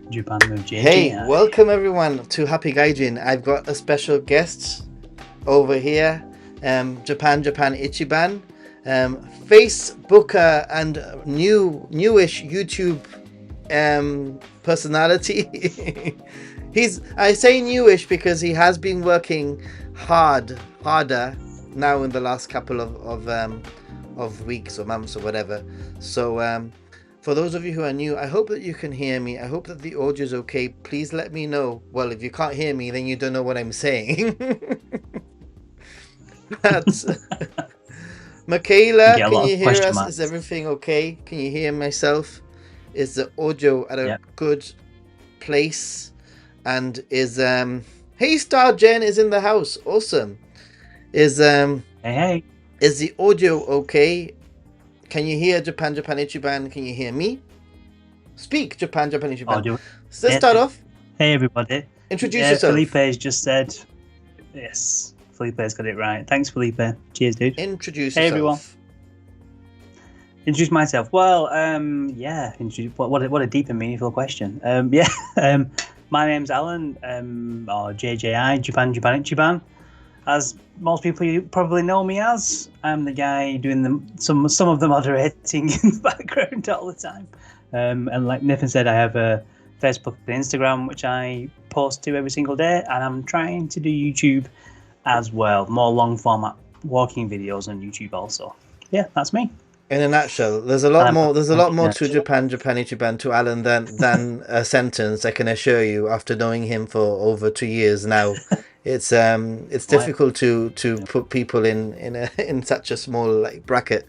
Japan with JJ. Hey, welcome everyone to Happy Gaijin. I've got a special guest over here, Japan Ichiban, Facebooker and newish YouTube personality. I say newish because he has been working harder now in the last couple of weeks or months or whatever. So for those of you who are new, I hope that you can hear me. I hope that the audio is okay. Please let me know. Well, if you can't hear me, then you don't know what I'm saying. That's Michaela, can you hear us? Marks. Is everything okay? Can you hear myself? Is the audio at a good place? And is Hey Star Jen is in the house. Awesome. Is hey. Is the audio okay? Can you hear Japan Ichiban? Can you hear me? Speak, Japan Ichiban. Audio. So let's start off. Hey everybody. Introduce yourself. Felipe has just said yes. Felipe's got it right. Thanks, Felipe. Cheers, dude. Introduce yourself. Hey everyone. Introduce myself. Well, what a deep and meaningful question. My name's Alan, or JJI, Japan Ichiban. As most people you probably know me as, I'm the guy doing some of the moderating in the background all the time. And like Nathan said, I have a Facebook and Instagram, which I post to every single day, and I'm trying to do YouTube as well, more long format walking videos on YouTube also. Yeah, that's me. In a nutshell, there's a lot more. There's a lot more to Japan Ichiban to Alan than a sentence. I can assure you. After knowing him for over 2 years now, it's difficult to put people in such a small bracket.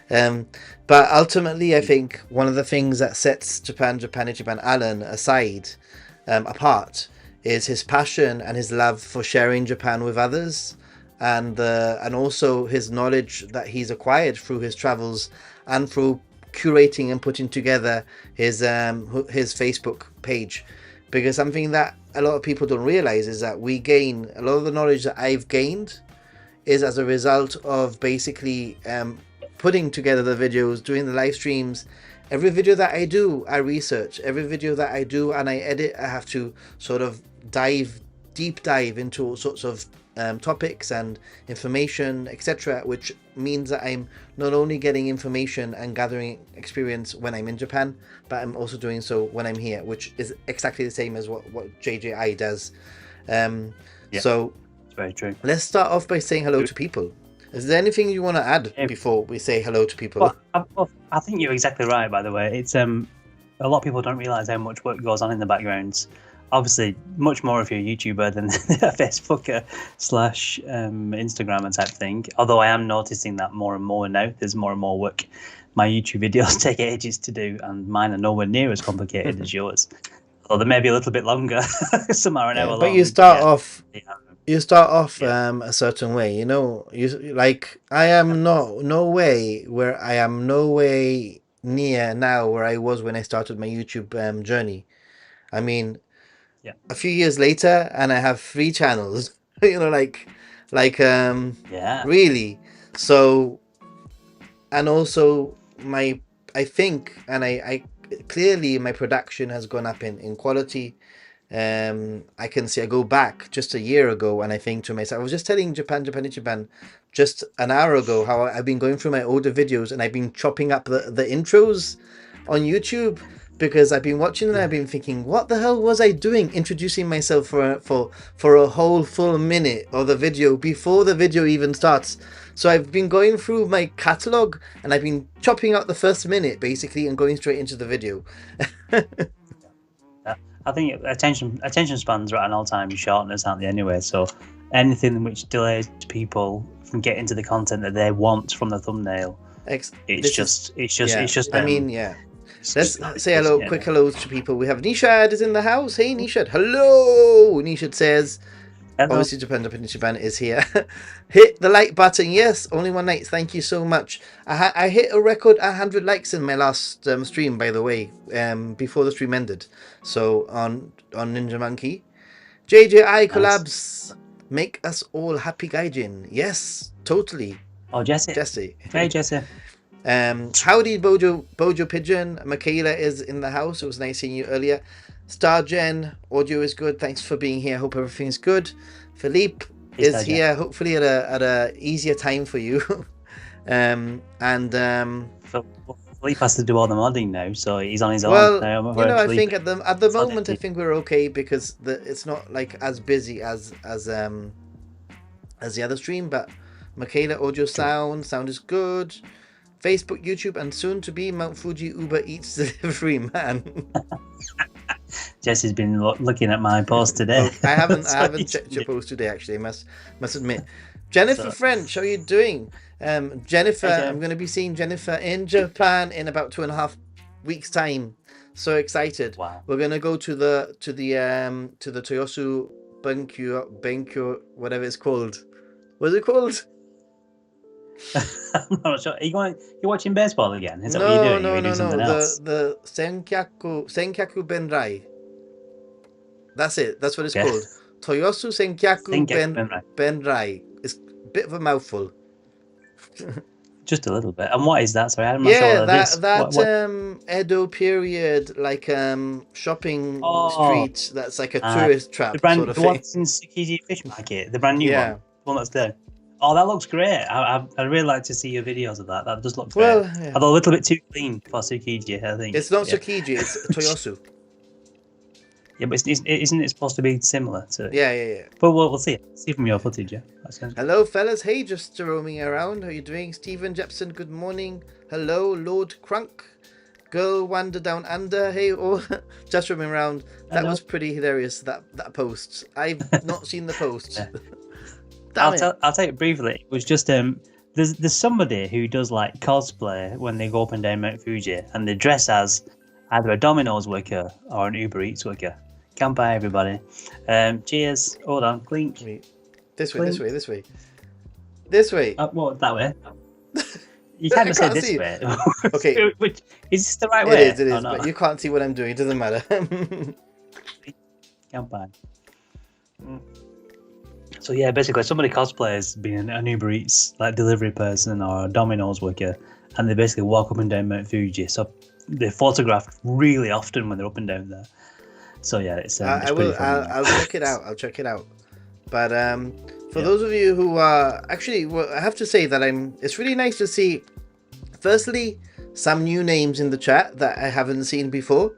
But ultimately, I think one of the things that sets Japan Ichiban Alan apart is his passion and his love for sharing Japan with others. And also his knowledge that he's acquired through his travels and through curating and putting together his Facebook page. Because something that a lot of people don't realize is that we gain a lot of the knowledge that I've gained is as a result of basically putting together the videos, doing the live streams. Every video that I do, I research. Every video that I do and I edit, I have to sort of deep dive into all sorts of topics and information, etc., which means that I'm not only getting information and gathering experience when I'm in Japan, but I'm also doing so when I'm here, which is exactly the same as what JJI does. So it's very true. Let's start off by saying hello to people. Is there anything you want to add before we say hello to people? Well, I think you're exactly right, by the way. It's a lot of people don't realize how much work goes on in the background. Obviously, much more if you're a YouTuber than a Facebooker / Instagrammer type thing. Although I am noticing that more and more now. There's more and more work. My YouTube videos take ages to do, and mine are nowhere near as complicated as yours. Although they may be a little bit longer, some are an hour long. But you start off. You start off a certain way, you know. I am no way near now where I was when I started my YouTube journey. I mean. A few years later, and I have 3 channels. Really. So, and also I clearly my production has gone up in quality. I can see I go back just a year ago, and I think to myself, I was just telling Japan Ichiban just an hour ago how I've been going through my older videos and I've been chopping up the intros on YouTube. Because I've been watching and I've been thinking, what the hell was I doing introducing myself for a whole full minute of the video before the video even starts? So I've been going through my catalogue and I've been chopping out the first minute basically and going straight into the video. I think attention spans are at an all-time shortness, aren't they, anyway? So anything which delays people from getting to the content that they want from the thumbnail, it's just. I mean, yeah. Let's say hello, quick hellos to people. We have Nishad is in the house. Hey Nishad, hello. Nishad says, hello. Obviously Japan Ichiban is here. Hit the like button. Yes, only 1 like. Thank you so much. I hit a record 100 likes in my last stream, by the way, before the stream ended. So on Ninja Monkey, JJI collabs make us all happy gaijin. Yes, totally. Oh, Jesse. Hey Jesse. Howdy Bojo Pigeon. Michaela is in the house. It was nice seeing you earlier. Stargen, audio is good. Thanks for being here. Hope everything's good. Philippe Hey, is Stargen. here, hopefully at a easier time for you. Philippe has to do all the modding now, so he's on his well, own now. I think at the So moment I think we're okay because it's not like as busy as the other stream. But Michaela, audio sound is good. Facebook, YouTube, and soon to be Mount Fuji Uber Eats delivery man. Jesse's been looking at my post today. I haven't checked your post today actually. Must admit. Jennifer French, how are you doing? Jennifer, Hey, I'm going to be seeing Jennifer in Japan in about 2.5 weeks' time. So excited! Wow. We're going to go to the Toyosu Benkyo, whatever it's called. What's it called? I'm not sure. Are you're watching baseball again? Is that what you're doing? No. Else? The Senkyaku Benrai. That's it. That's what it's called. Toyosu Senkyaku Benrai. It's a bit of a mouthful. Just a little bit. And what is that? Sorry, I'm not sure what that is. Edo period shopping street that's like a tourist trap sort of thing. The one in Tsukiji Fish Market, the brand new one, the one that's there. Oh, that looks great. I'd really like to see your videos of that. That does look great. Although a little bit too clean for Tsukiji, I think. It's not Tsukiji, it's Toyosu. Yeah, but isn't it supposed to be similar to? Yeah. But we'll see. See from your footage, yeah. Hello, fellas. Hey, just roaming around. How are you doing? Stephen Jepson, good morning. Hello, Lord Crunk. Girl Wander Down Under. Hey, just roaming around. That was pretty hilarious, that post. I've not seen the post. I'll tell you briefly. It was just there's somebody who does like cosplay when they go up and down Mount Fuji, and they dress as either a Domino's worker or an Uber Eats worker. Kanpai, everybody. Cheers. Hold on. Clink. This way. This way. What, that way? You can't just say this way. Okay. Is this the right way? It is, but you can't see what I'm doing. It doesn't matter. Kanpai. So yeah, basically somebody cosplays being an Uber Eats like delivery person or a Domino's worker, and they basically walk up and down Mount Fuji. So they're photographed really often when they're up and down there. So yeah, it's I'll check it out. I'll check it out. But for those of you who are actually, I have to say that it's really nice to see. Firstly, some new names in the chat that I haven't seen before.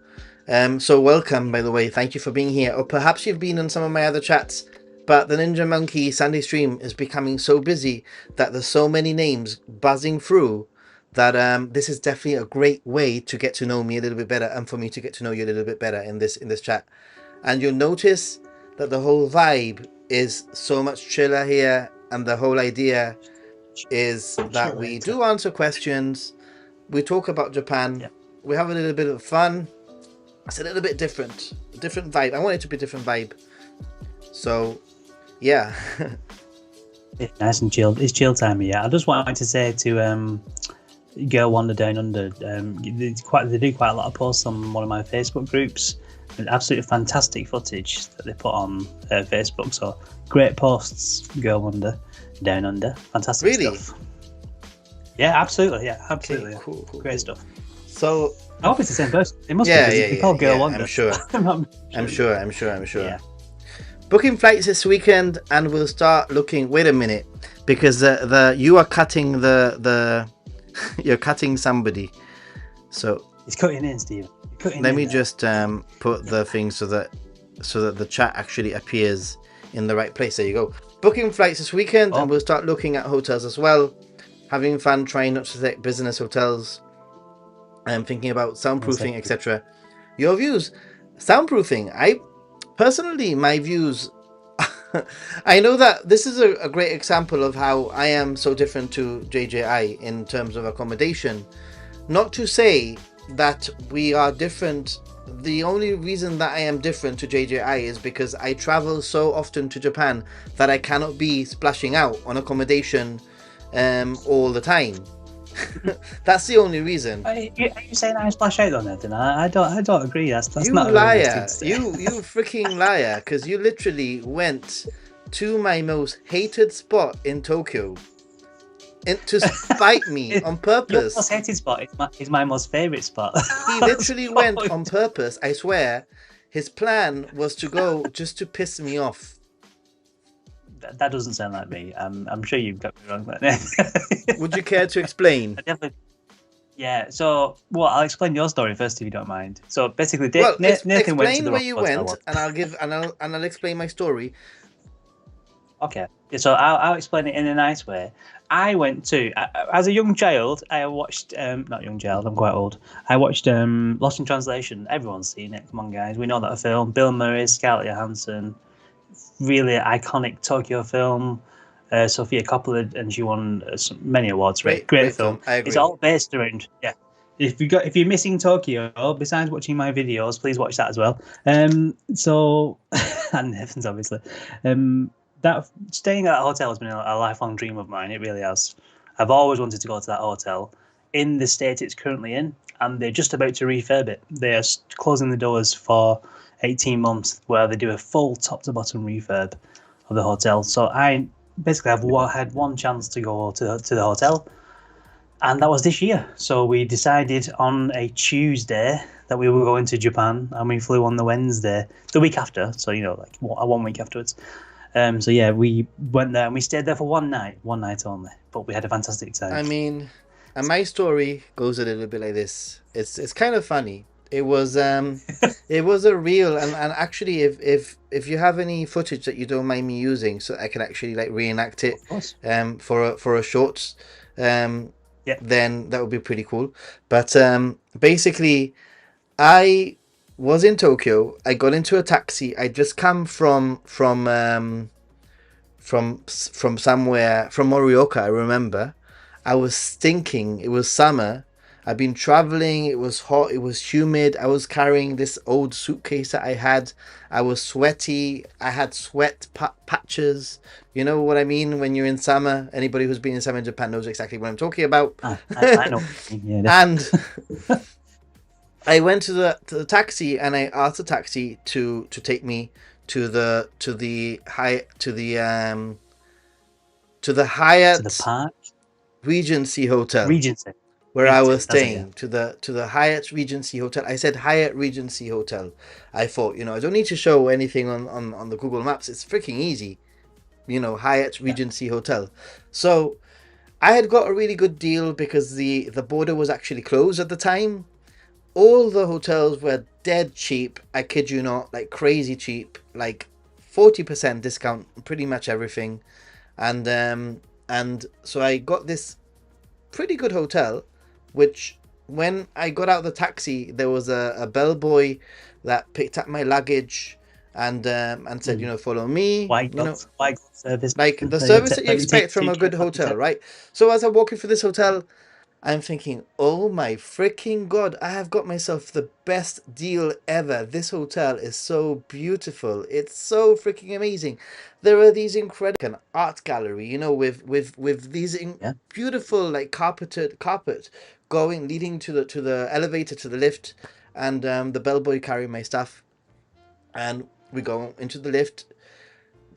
So welcome, by the way. Thank you for being here. Or perhaps you've been on some of my other chats. But the Ninja Monkey Sunday stream is becoming so busy that there's so many names buzzing through that this is definitely a great way to get to know me a little bit better, and for me to get to know you a little bit better in this chat. And you'll notice that the whole vibe is so much chiller here, and the whole idea is that we do answer questions, we talk about Japan, we have a little bit of fun. It's a little bit different vibe. I want it to be a different vibe. So yeah. It's nice and chilled. It's chill time, yeah. I just wanted to say to Girl Wander Down Under, they do quite a lot of posts on one of my Facebook groups, and absolutely fantastic footage that they put on Facebook. So great posts, Girl Wander Down Under, fantastic stuff. Yeah, absolutely. Okay, cool. Great stuff. So I hope it's the same person. It must be, because it's called Girl Wander. I'm sure. I'm sure. Yeah. Booking flights this weekend, and we'll start looking. Wait a minute, because you are cutting you're cutting somebody. So he's cutting in, Stephen. Let me just put the thing so that the chat actually appears in the right place. There you go. Booking flights this weekend, and we'll start looking at hotels as well. Having fun, trying not to select business hotels, and thinking about soundproofing, etc. Your views, soundproofing. Personally, my views, I know that this is a great example of how I am so different to JJI in terms of accommodation. Not to say that we are different. The only reason that I am different to JJI is because I travel so often to Japan that I cannot be splashing out on accommodation all the time. That's the only reason. Are you saying I splash out on it? And I don't agree. That's you not liar. You freaking liar! Because you literally went to my most hated spot in Tokyo to spite me on purpose. Your most hated spot is my most favorite spot. He literally went on purpose. I swear. his plan was to go just to piss me off. That doesn't sound like me. I'm sure you've got me wrong. But Would you care to explain? I definitely. Yeah. So, well, I'll explain your story first if you don't mind. So basically, Well, Nathan went to explain the where wrong you hotel. went, and I'll explain my story. Okay. So I'll explain it in a nice way. I went to as a young child. I watched not young child. I'm quite old. I watched Lost in Translation. Everyone's seen it. Come on, guys. We know that film. Bill Murray, Scarlett Johansson, really iconic Tokyo film. Sofia Coppola, and she won many awards. Great film. I agree. It's all based around If you're missing Tokyo, besides watching my videos, please watch that as well. So and Heavens, obviously. That staying at that hotel has been a lifelong dream of mine. It really has. I've always wanted to go to that hotel in the state it's currently in, and they're just about to refurb it. They are closing the doors for 18 months, where they do a full top to bottom refurb of the hotel. So I basically have had one chance to go to the hotel, and that was this year. So we decided on a Tuesday that we were going to Japan, and we flew on the Wednesday, the week after. So like 1 week afterwards. So yeah, we went there and we stayed there for one night only. But we had a fantastic time. I mean, and my story goes a little bit like this. It's kind of funny. It was it was a real and actually if you have any footage that you don't mind me using, so I can actually like reenact it for a short then that would be pretty cool. But basically I was in Tokyo. I got into a taxi. I just come from somewhere from Morioka. I remember. I was stinking. It was summer. I've been traveling. It was hot. It was humid. I was carrying this old suitcase that I had. I was sweaty. I had sweat patches. You know what I mean when you're in summer? Anybody who's been in summer in Japan knows exactly what I'm talking about. I know. Yeah, and I went to the taxi and I asked the taxi to take me to the Hyatt Regency Hotel. Where I was staying, to the Hyatt Regency Hotel. I said Hyatt Regency Hotel. I thought, I don't need to show anything on the Google Maps. It's freaking easy. Hyatt Regency Hotel. So I had got a really good deal because the border was actually closed at the time. All the hotels were dead cheap. I kid you not, like crazy cheap, like 40% discount, pretty much everything. And so I got this pretty good hotel, which when I got out of the taxi, there was a bellboy that picked up my luggage and said, follow me. White service, like the service that you expect from a good hotel, right? So as I'm walking through this hotel, I'm thinking, oh my freaking God, I have got myself the best deal ever. This hotel is so beautiful. It's so freaking amazing. There are these incredible art gallery, with these beautiful like carpet leading to the elevator, to the lift, and the bellboy carrying my stuff. And we go into the lift.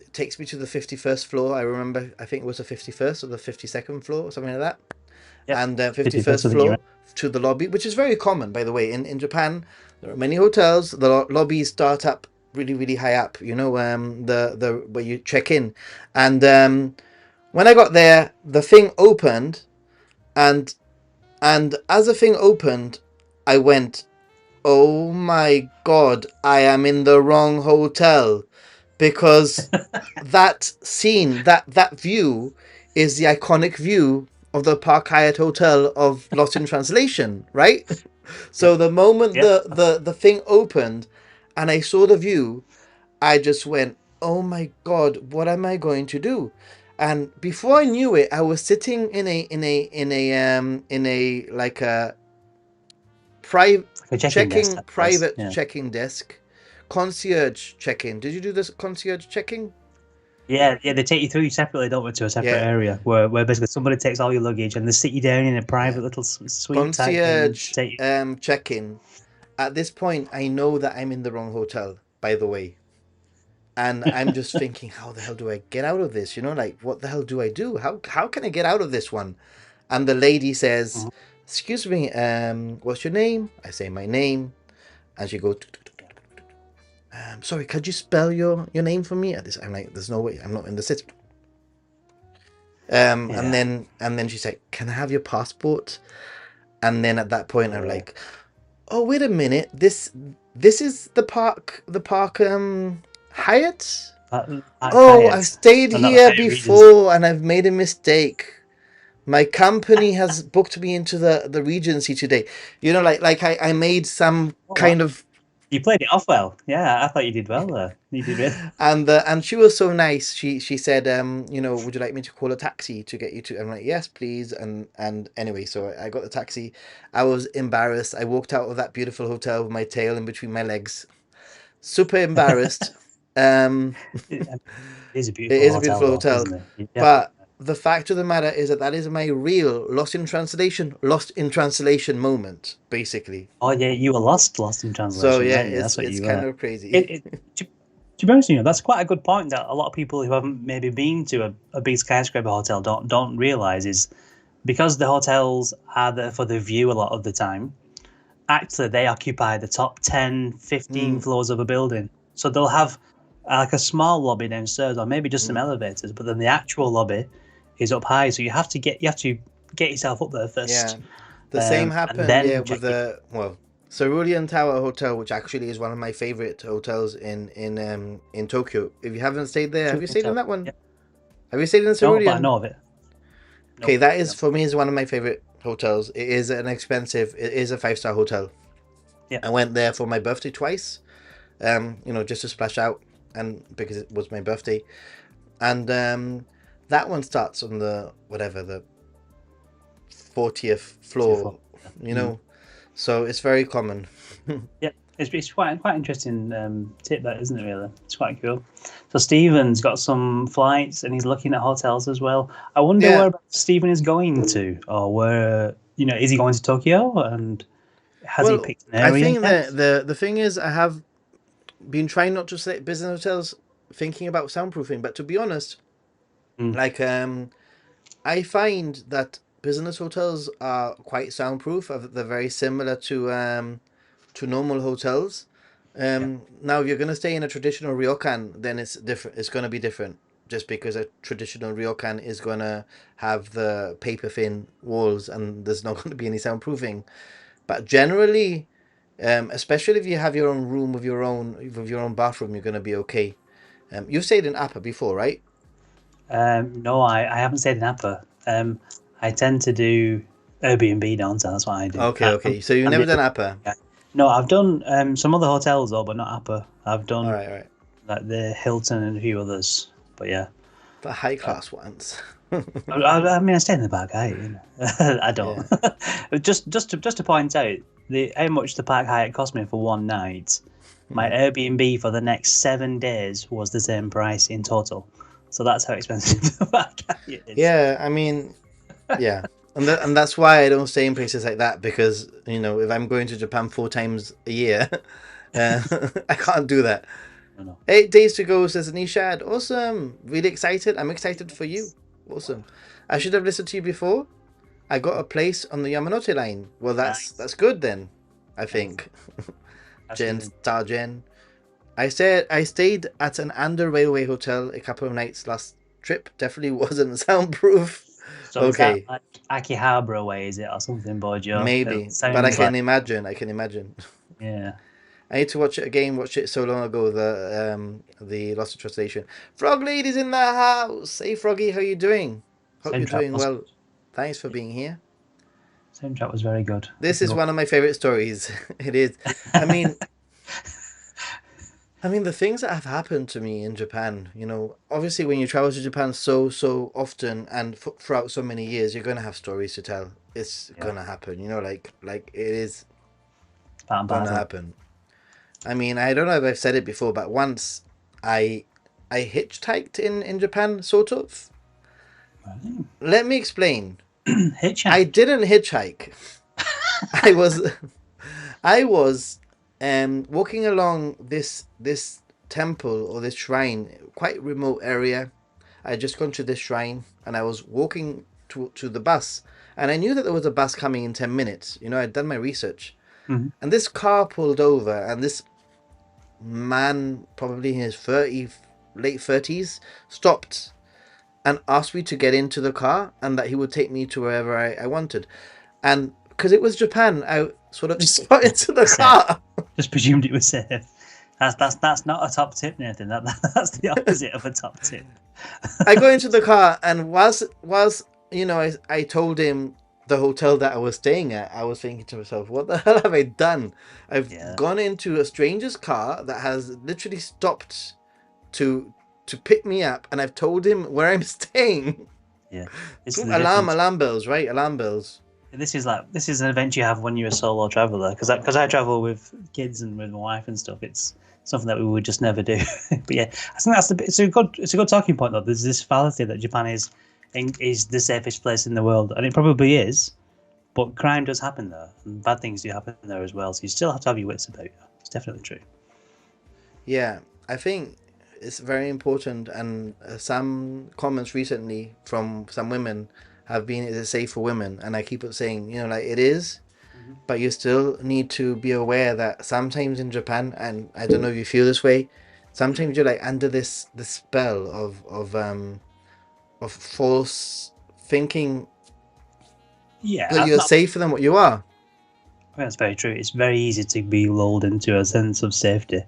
It takes me to the 51st floor. I remember, I think it was the 51st or the 52nd floor or something like that. Yep. And 51st floor to the lobby, which is very common, by the way. In Japan, there are many hotels. The lobbies start up really, really high up. The where you check in. And when I got there, the thing opened, and as the thing opened, I went, "Oh my God, I am in the wrong hotel," because that scene, that view, is the iconic view of the Park Hyatt Hotel of Lost in Translation, right? So the moment the thing opened and I saw the view, I just went, oh my God, what am I going to do? And before I knew it, I was sitting in a private checking desk, concierge check-in. Did you do this concierge checking? Yeah, they take you through separately, don't they, to a separate area where basically somebody takes all your luggage and they sit you down in a private little suite. Concierge check-in. At this point, I know that I'm in the wrong hotel, by the way. And I'm just thinking, how the hell do I get out of this? What the hell do I do? How can I get out of this one? And the lady says, excuse me, what's your name? I say my name. And she goes, Sorry, could you spell your name for me? At this, I'm like, there's no way, I'm not in the system. Yeah. And then she's like, can I have your passport? And then at that point, I'm Yeah. like, oh, wait a minute, this is the park Hyatt. Park Oh, I've Hyatt. stayed No, not the here Hyatt Regency. before and I've made a mistake. My company has booked me into the Regency today. You know, like I made some Oh, wow. kind of. You played it off well. Yeah, I thought you did well there. You did really. And she was so nice. She said, would you like me to call a taxi to get you to? I'm like, yes, please. And anyway, so I got the taxi. I was embarrassed. I walked out of that beautiful hotel with my tail in between my legs, super embarrassed. Um, It is a it beautiful is a hotel, beautiful though, hotel, isn't it? You definitely. but the fact of the matter is that is my real lost in translation moment, basically. Oh yeah, you were lost in So translation, yeah, weren't you? it's That's what it's you kind were. of crazy. It to be honest, with you, that's quite a good point that a lot of people who haven't maybe been to a big skyscraper hotel don't realize is because the hotels are there for the view a lot of the time. Actually, they occupy the top 10, 15 Mm, floors of a building. So they'll have like a small lobby downstairs, or maybe just some mm. elevators. But then the actual lobby is up high, so you have to get yourself up there Yeah, first, the same and happened. Yeah, then with check it. the Cerulean Tower Hotel, which actually is one of my favorite hotels in Tokyo. If you haven't stayed there, have you stayed in that one? Yeah. Have you stayed in No, but I Cerulean? know of it. Okay, Nope. that is No. for me is one of my favorite hotels. It is an expensive. It is a 5-star hotel. Yeah. I went there for my birthday twice. Just to splash out, and because it was my birthday, and that one starts on the whatever the 40th floor. Yeah. You know, so it's very common. Yeah, it's quite interesting tip that, isn't it? Really, it's quite cool. So Stephen's got some flights and he's looking at hotels as well. I wonder Yeah. where Stephen is going to, or where is he going to Tokyo, and has he Well, picked an I area think yet? the thing is, I have been trying not to say business hotels, thinking about soundproofing. But to be honest, Mm, like I find that business hotels are quite soundproof. They're very similar to normal hotels. yeah, Now, if you're going to stay in a traditional ryokan, then it's different. It's going to be different, just because a traditional ryokan is going to have the paper thin walls and there's not going to be any soundproofing. But generally, especially if you have your own room with your own bathroom, you're going to be okay. You've stayed in Appa before, right? no, I haven't stayed in Napa. I tend to do Airbnb, don't I? That's what I do. Okay, okay. So you've I'm never the done Appa. yeah. No, I've done some other hotels though, but not Appa. I've All done right, all right. like the Hilton and a few others, but yeah. The high class ones. I mean, I stay in the Park Hyatt. I don't. Yeah. Just to point out how much the Park Hyatt cost me for one night. My Mm. Airbnb for the next 7 days was the same price in total. So that's how expensive the Park Hyatt is. Yeah, I mean, yeah. And that's why I don't stay in places like that, because, if I'm going to Japan 4 times a year, uh, I can't do that. No, no. 8 days to go, says Nishad. Awesome. Really excited. I'm excited for you. Awesome. I should have listened to you before. I got a place on the Yamanote line. Well, that's Nice, that's good then, I nice. think. That's Jen, really Star Jen. I stayed at an under railway hotel a couple of nights last trip. Definitely wasn't soundproof. so. Is that Okay, like Akihabara way? Is it or something, Bojo? It maybe, but I sounds can like imagine. I can imagine. yeah. I need to watch it again. Watched it so long ago. The Lost in Translation. Frog Lady's in the house. Hey, Froggy, how you doing? Hope you're Soundtrack doing was well. Thanks for being here. soundtrack was very good. This is one of my favorite stories. It is. I mean, the things that have happened to me in Japan, obviously when you travel to Japan so often and throughout so many years, you're gonna have stories to tell. It's Yeah, gonna happen, like it is part and gonna parcel. happen. I mean, I don't know if I've said it before, but once I I hitchhiked in Japan, sort of. Right. Let me explain. I Hitchhike. didn't hitchhike. I was I was walking along this temple or this shrine, quite remote area. I had just gone to this shrine and I was walking to the bus, and I knew that there was a bus coming in 10 minutes. I'd done my research. Mhm. And this car pulled over, and this man, probably in his late 30s, stopped and asked me to get into the car and that he would take me to wherever I wanted. And because it was Japan, I sort of just got into the car. Just presumed it was safe. That's not a top tip, Nathan. That's the opposite of a top tip. I got into the car, and whilst I told him the hotel that I was staying at, I was thinking to myself, what the hell have I done? I've gone into a stranger's car that has literally stopped to pick me up, and I've told him where I'm staying. Yeah. Alarm bells, right? Alarm bells. This is an adventure you have when you're a solo traveler. Because I travel with kids and with my wife and stuff. It's something that we would just never do. But yeah, I think it's a good talking point though. There's this fallacy that Japan is the safest place in the world, and it probably is. But crime does happen there, and bad things do happen there as well. So you still have to have your wits about you. It's definitely true. Yeah, I think it's very important, and some comments recently from some women have been, is it safe for women? And I keep saying, like it is, but you still need to be aware that sometimes in Japan, and I don't know if you feel this way, sometimes you're like under the spell of false thinking. Yeah, that you're safer than what you are. That's very true. It's very easy to be lulled into a sense of safety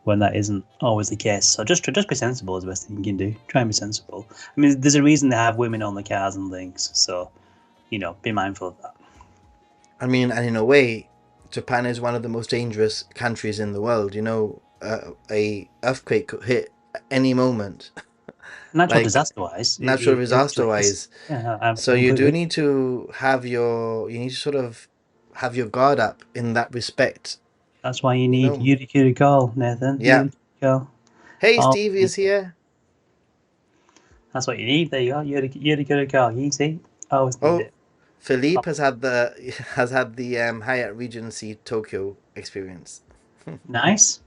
when that isn't always the case. So just be sensible is the best thing you can do. Try and be sensible. I mean, there's a reason they have women on the cars and things. So, be mindful of that. I mean, and in a way, Japan is one of the most dangerous countries in the world. A earthquake could hit at any moment. Natural disaster-wise. Natural disaster-wise. Yeah, so you do need to sort of have your guard up in that respect. That's why you need Yurikuri call, Nathan. Yeah. Hey, Steve is here. That's what you need. There you go. Yurikuri call. You see? Always need it. Philippe has had the Hyatt Regency Tokyo experience. Nice.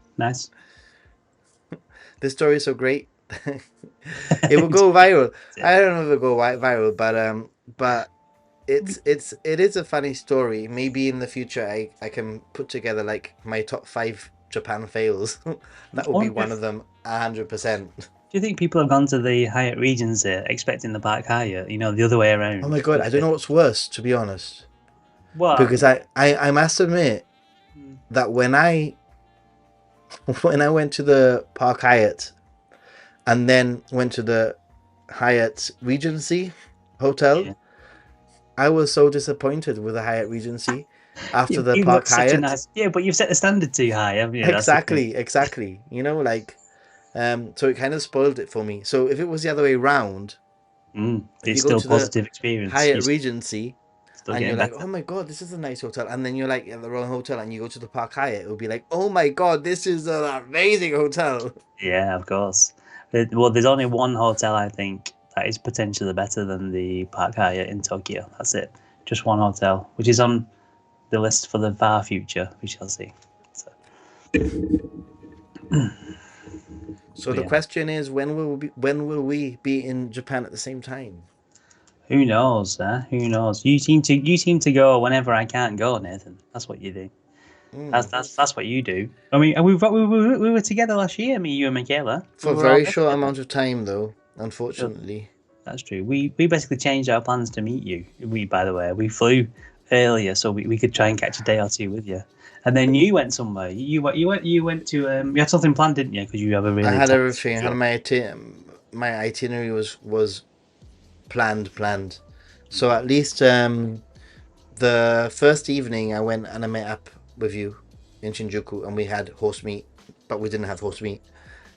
This story is so great. It will go viral. I don't know if it'll go viral, but it is a funny story. Maybe in the future I can put together like my top 5 Japan fails. That will be one of them, 100%. Do you think people have gone to the Hyatt Regency expecting the Park Hyatt? The other way around. Oh my god, I don't know what's worse, to be honest. Well, because I must admit that when I went to the Park Hyatt and then went to the Hyatt Regency Hotel, I was so disappointed with the Hyatt Regency after the Park Hyatt. But you've set the standard too high, haven't you? Exactly. So it kind of spoiled it for me. So if it was the other way around, it's still a positive experience. Hyatt Regency, and you're like, oh my god, this is a nice hotel, and then you're like at the wrong hotel, and you go to the Park Hyatt, it would be like, oh my god, this is an amazing hotel. Yeah, of course. Well, there's only one hotel I think that is potentially better than the Park Hyatt in Tokyo. That's it. Just one hotel, which is on the list for the far future. We shall see. So the question is, when will we be in Japan at the same time? Who knows? Who knows? You seem to go whenever I can't go, Nathan. That's what you do. That's what you do. I mean, we were together last year, you and Michaela. For a very short amount of time, though. Unfortunately. That's true. We basically changed our plans to meet you. By the way, we flew earlier so we could try and catch a day or two with you. And then you went somewhere. You went to you had something planned, didn't you? Because you have a really. I had everything. I had my itinerary was planned. So at least the first evening I went and I met up with you in Shinjuku, and we had horse meat, but we didn't have horse meat.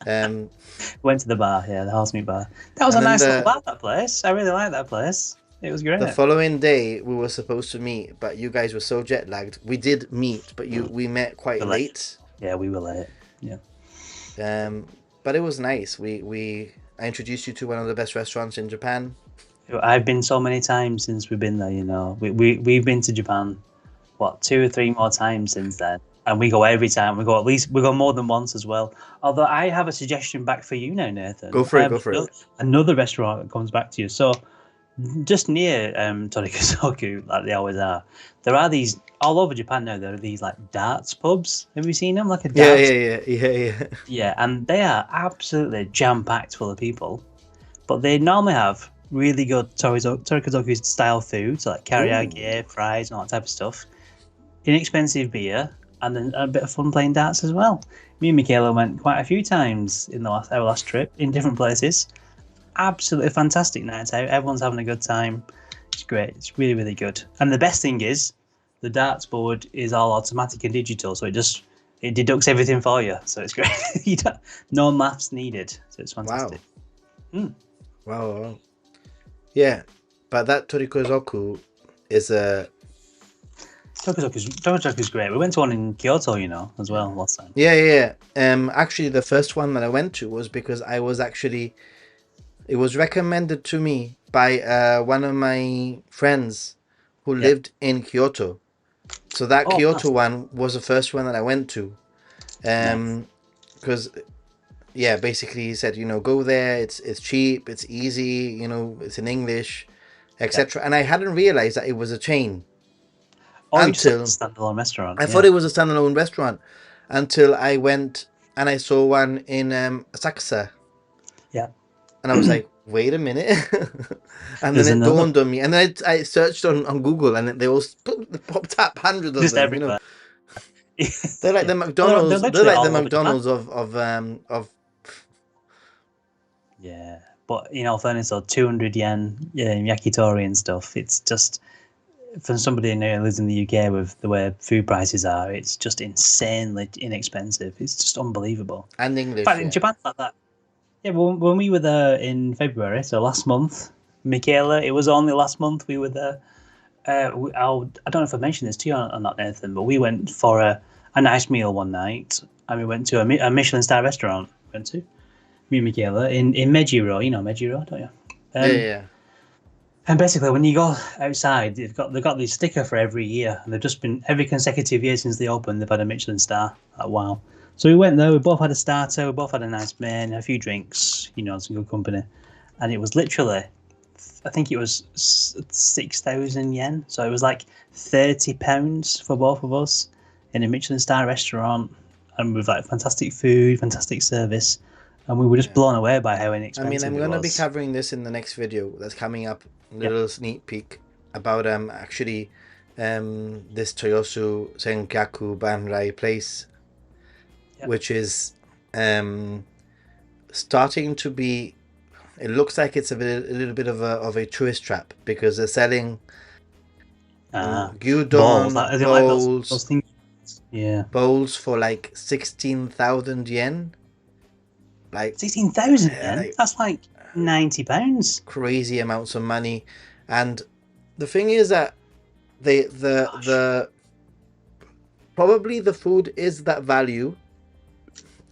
Went to the bar, the horse meat bar. That was a nice little bar, that place. I really liked that place. It was great. The following day we were supposed to meet, but you guys were so jet lagged. We did meet, but we met quite late. Yeah, we were late. Yeah. But it was nice. I introduced you to one of the best restaurants in Japan. I've been so many times since we've been there. We've been to Japan, 2 or 3 more times since then, and we go every time. We go more than once as well. Although I have a suggestion back for you now, Nathan. Go for it. Another restaurant that comes back to you. So just near Torikosoku, like they always are, there are these all over Japan now. There are these like darts pubs. Have you seen them? Like a Yeah, darts. yeah. Yeah, and they are absolutely jam packed full of people. But they normally have really good Torikozoku style food, so like karaage, fries, and all that type of stuff. Inexpensive beer, and then a bit of fun playing darts as well. Me and Michaela went quite a few times in our last trip in different places. Absolutely fantastic nights out. Everyone's having a good time. It's great. It's really, really good. And the best thing is, the darts board is all automatic and digital, so it deducts everything for you. So it's great. No maths needed. So it's fantastic. Wow. Yeah, but that Torikozoku is a. Torikozoku's great. We went to one in Kyoto, as well last time. Yeah. Actually, the first one that I went to was because it was recommended to me by one of my friends who lived in Kyoto. So that Kyoto one was the first one that I went to. Because basically he said, go there, it's cheap, it's easy, it's in English, etc. And I hadn't realized that it was a chain. Until a standalone restaurant. I thought it was a standalone restaurant until I went and I saw one in Asakusa. Yeah. And I was like, wait a minute. And then it dawned on me. And then I searched on Google and they all popped up hundreds of them. Everywhere. They're like the McDonald's. They're like the McDonald's of. Yeah, but in all fairness, though, 200 yen yakitori and stuff. It's just for somebody who lives in the UK with the way food prices are. It's just insanely inexpensive. It's just unbelievable. And English. In Japan, like that. Yeah, when we were there in February, so last month, Michaela, it was only last month we were there. I don't know if I mentioned this to you or not, Nathan, but we went for a nice meal one night, and we went to a Michelin star restaurant. Me and Michaela in Mejiro. You know Mejiro, don't you? Yeah. And basically, when you go outside, they've got this sticker for every year, and they've just been every consecutive year since they opened. They've had a Michelin star. Like, wow. So we went there. We both had a starter. We both had a nice main, a few drinks. Some good company, and it was literally, I think it was 6,000 yen. So it was like £30 for both of us in a Michelin star restaurant, and with like fantastic food, fantastic service, and we were just blown away by how inexpensive it was. I'm going to be covering this in the next video that's coming up. A little sneak peek about this Toyosu Senkaku Banrai place. Which is starting to be. It looks like it's a little bit of a tourist trap because they're selling gyudon bowls, those things. Yeah, bowls for like 16,000 yen. Like 16,000 yen. That's like £90. Crazy amounts of money, and the thing is that the probably the food is that value.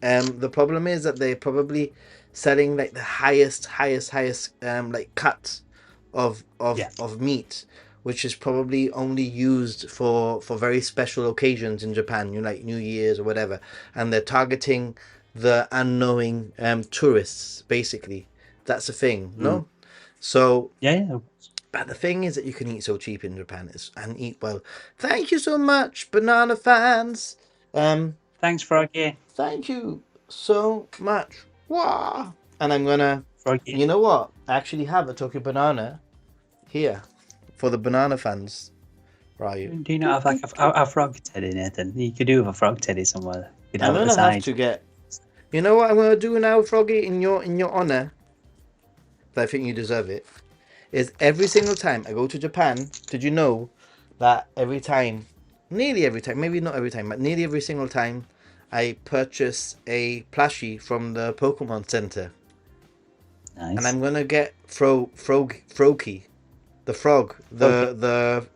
The problem is that they're probably selling like the highest like cuts of meat, which is probably only used for very special occasions in Japan, like New Year's or whatever, and they're targeting the unknowing tourists. Basically, that's the thing, no? So yeah. But the thing is that you can eat so cheap in Japan and eat well. Thank you so much, banana fans. Thanks, Froggy. Thank you so much. Wow. And I'm gonna. Froggy. You know what? I actually have a Tokyo banana here for the banana fans. Right. Do you not have like a frog teddy, Nathan? You could do with a frog teddy somewhere. I'm gonna have to get. You know what I'm gonna do now, Froggy, in your honor. I think you deserve it. Is every single time I go to Japan, did you know that nearly every time, maybe not every time, but nearly every single time, I purchase a plushie from the Pokemon Center. Nice. And I'm gonna get Froakie, the frog, the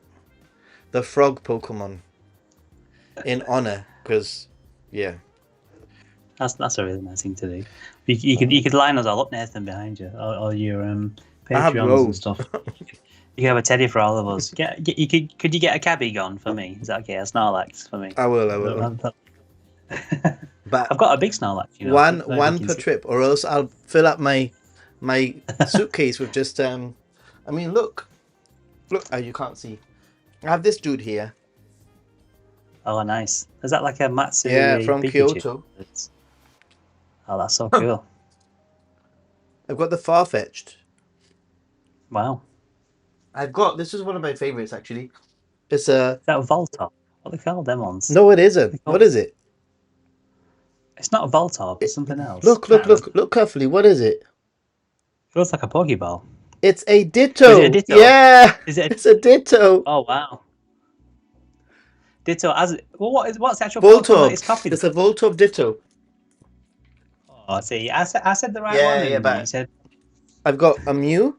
frog Pokemon, in honor, because that's a really nice thing to do. You could line us all up, Nathan, behind you, or your Patreons and stuff. You can have a teddy for all of us. Could you get a cabbie gone for me? Is that okay? A Snorlax for me. I will. But I've got a big Snorlax. One per trip, or else I'll fill up my suitcase with just I mean, look. Oh, you can't see. I have this dude here. Oh, nice. Is that like a Matsui Yeah, from Pikachu? Kyoto. Oh, that's so cool. I've got the Farfetch'd. Wow. This is one of my favorites, actually. It's a... Is that a Voltorb? What are they called, them ones? No, it isn't. What is it? It's not a Voltorb, it's something else. Look carefully. What is it? It looks like a Pokeball. It's a Ditto. Is it a Ditto? Yeah. It's a Ditto. Oh, wow. Ditto as what's the actual Voltorb. Pokemon that it's copied? It's a Voltorb Ditto. Oh, see, I said the right Yeah, one. yeah, but you said, I've got a Mew.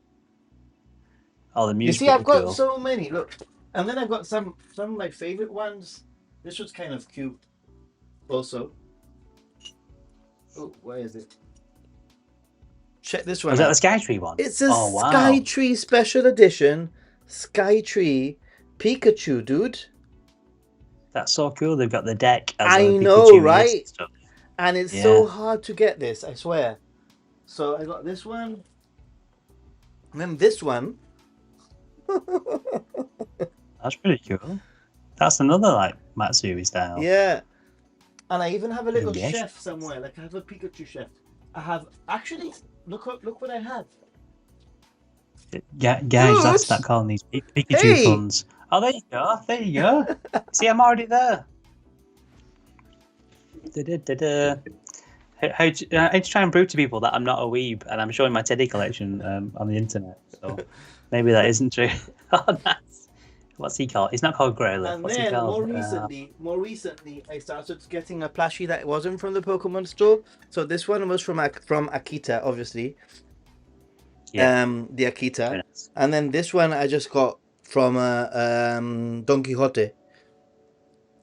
oh, the Mew's You see, pretty I've got cool. so many. Look, and then I've got some of my favorite ones. This was kind of cute. Also, oh, where is it? Check this one. Was that the Skytree one? It's a oh, wow. Skytree Special Edition. Skytree Pikachu, dude. That's so cool. They've got the deck. As I a know, Pikachu right? and stuff. And it's Yeah. so hard to get this, I swear. So I got this one. And then this one. That's pretty cool. That's another like Matsui style. Yeah. And I even have a little Yes. chef somewhere. Like I have a Pikachu chef. I have actually look what I have. Guys, Good. let's start calling these Pikachu Hey. funds. Oh, there you go. There you go. See, I'm already there. Da-da-da-da. How to try and prove to people that I'm not a weeb and I'm showing my Teddy collection on the internet. So maybe that isn't true. Oh, nice. What's he called? He's not called Growler. And What's he then called? more recently, I started getting a plushie that wasn't from the Pokemon store. So this one was from Akita, obviously. Yeah. The Akita, Very nice. and then this one I just got from Don Quixote,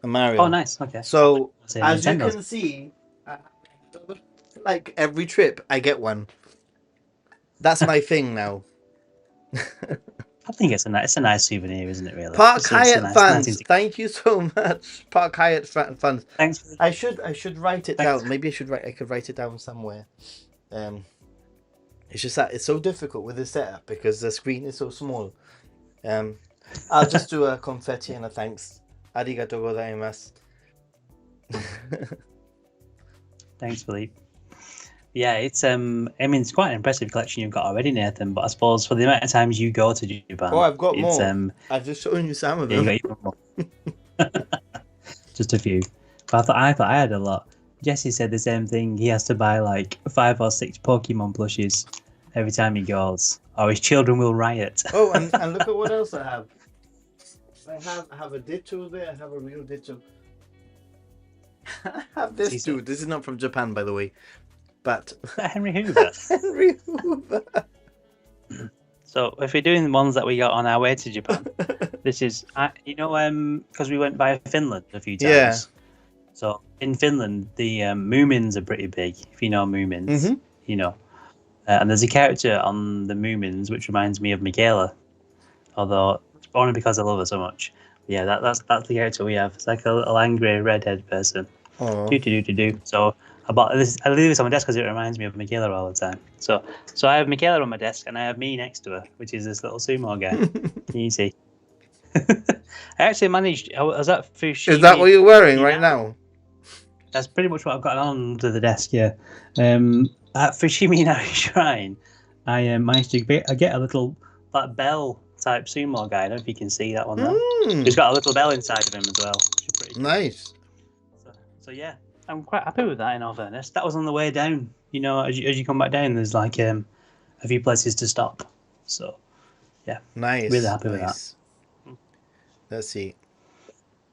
a Mario. Oh, nice. Okay. So Say as you Nintendo's. can see, like every trip I get one. That's my thing now. I think it's a nice souvenir, isn't it? Really. Park It's a Hyatt nice fans, thing to- thank you so much. Park Hyatt fans. Thanks. For I should write it Thanks. down. Maybe I could write it down somewhere. It's just that it's so difficult with the setup because the screen is so small. I'll just do a confetti and a thanks. Arigatou gozaimasu. Thanks, Philippe. Yeah, it's I mean, it's quite an impressive collection you've got already, Nathan. But I suppose for the amount of times you go to Japan, Oh, I've got it's, more. I've just shown you some of Yeah, them. you got even more. Just a few. But I thought I had a lot. Jesse said the same thing. He has to buy like 5 or 6 Pokemon plushies every time he goes, or his children will riot. Oh, and look at what else I have. I have a Ditto there. I have a real Ditto. I have this He's- dude. This is not from Japan, by the way. But Is that Henry Hoover? Henry Hoover. So if we're doing the ones that we got on our way to Japan, this is because we went by Finland a few times. Yeah. So in Finland, the Moomins are pretty big. If you know Moomins, Mhm. you know. And there's a character on the Moomins which reminds me of Michaela, although it's only because I love her so much. Yeah, that's the character we have. It's like a little angry redhead person. Oh. Do. So I leave this on my desk because it reminds me of Michaela all the time. So I have Michaela on my desk and I have me next to her, which is this little sumo guy. Can you see? I actually managed. I was at Fushimi. Is that what you're wearing right now? That's pretty much what I've got on under the desk. Yeah. At Fushimi Inari Shrine, I managed to get a little like bell type sumo guy. I don't know if you can see that one now. He's got a little bell inside of him as well, which is pretty cool. Nice. So yeah, I'm quite happy with that. In all fairness, that was on the way down. You know, as you come back down, there's like a few places to stop. So Nice. Really happy with that. Let's see.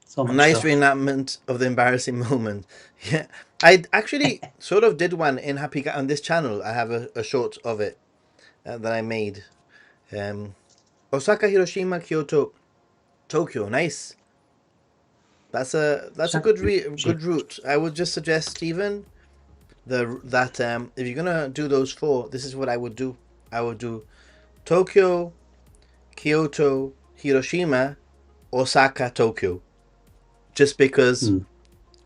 so much Nice stuff. reenactment of the embarrassing moment. Yeah, I actually sort of did one in Happy on this channel. I have a short of it that I made. Osaka, Hiroshima, Kyoto, Tokyo. Nice. That's a good route. I would just suggest, Stephen, that if you're gonna do those 4, this is what I would do. I would do Tokyo, Kyoto, Hiroshima, Osaka, Tokyo. Just because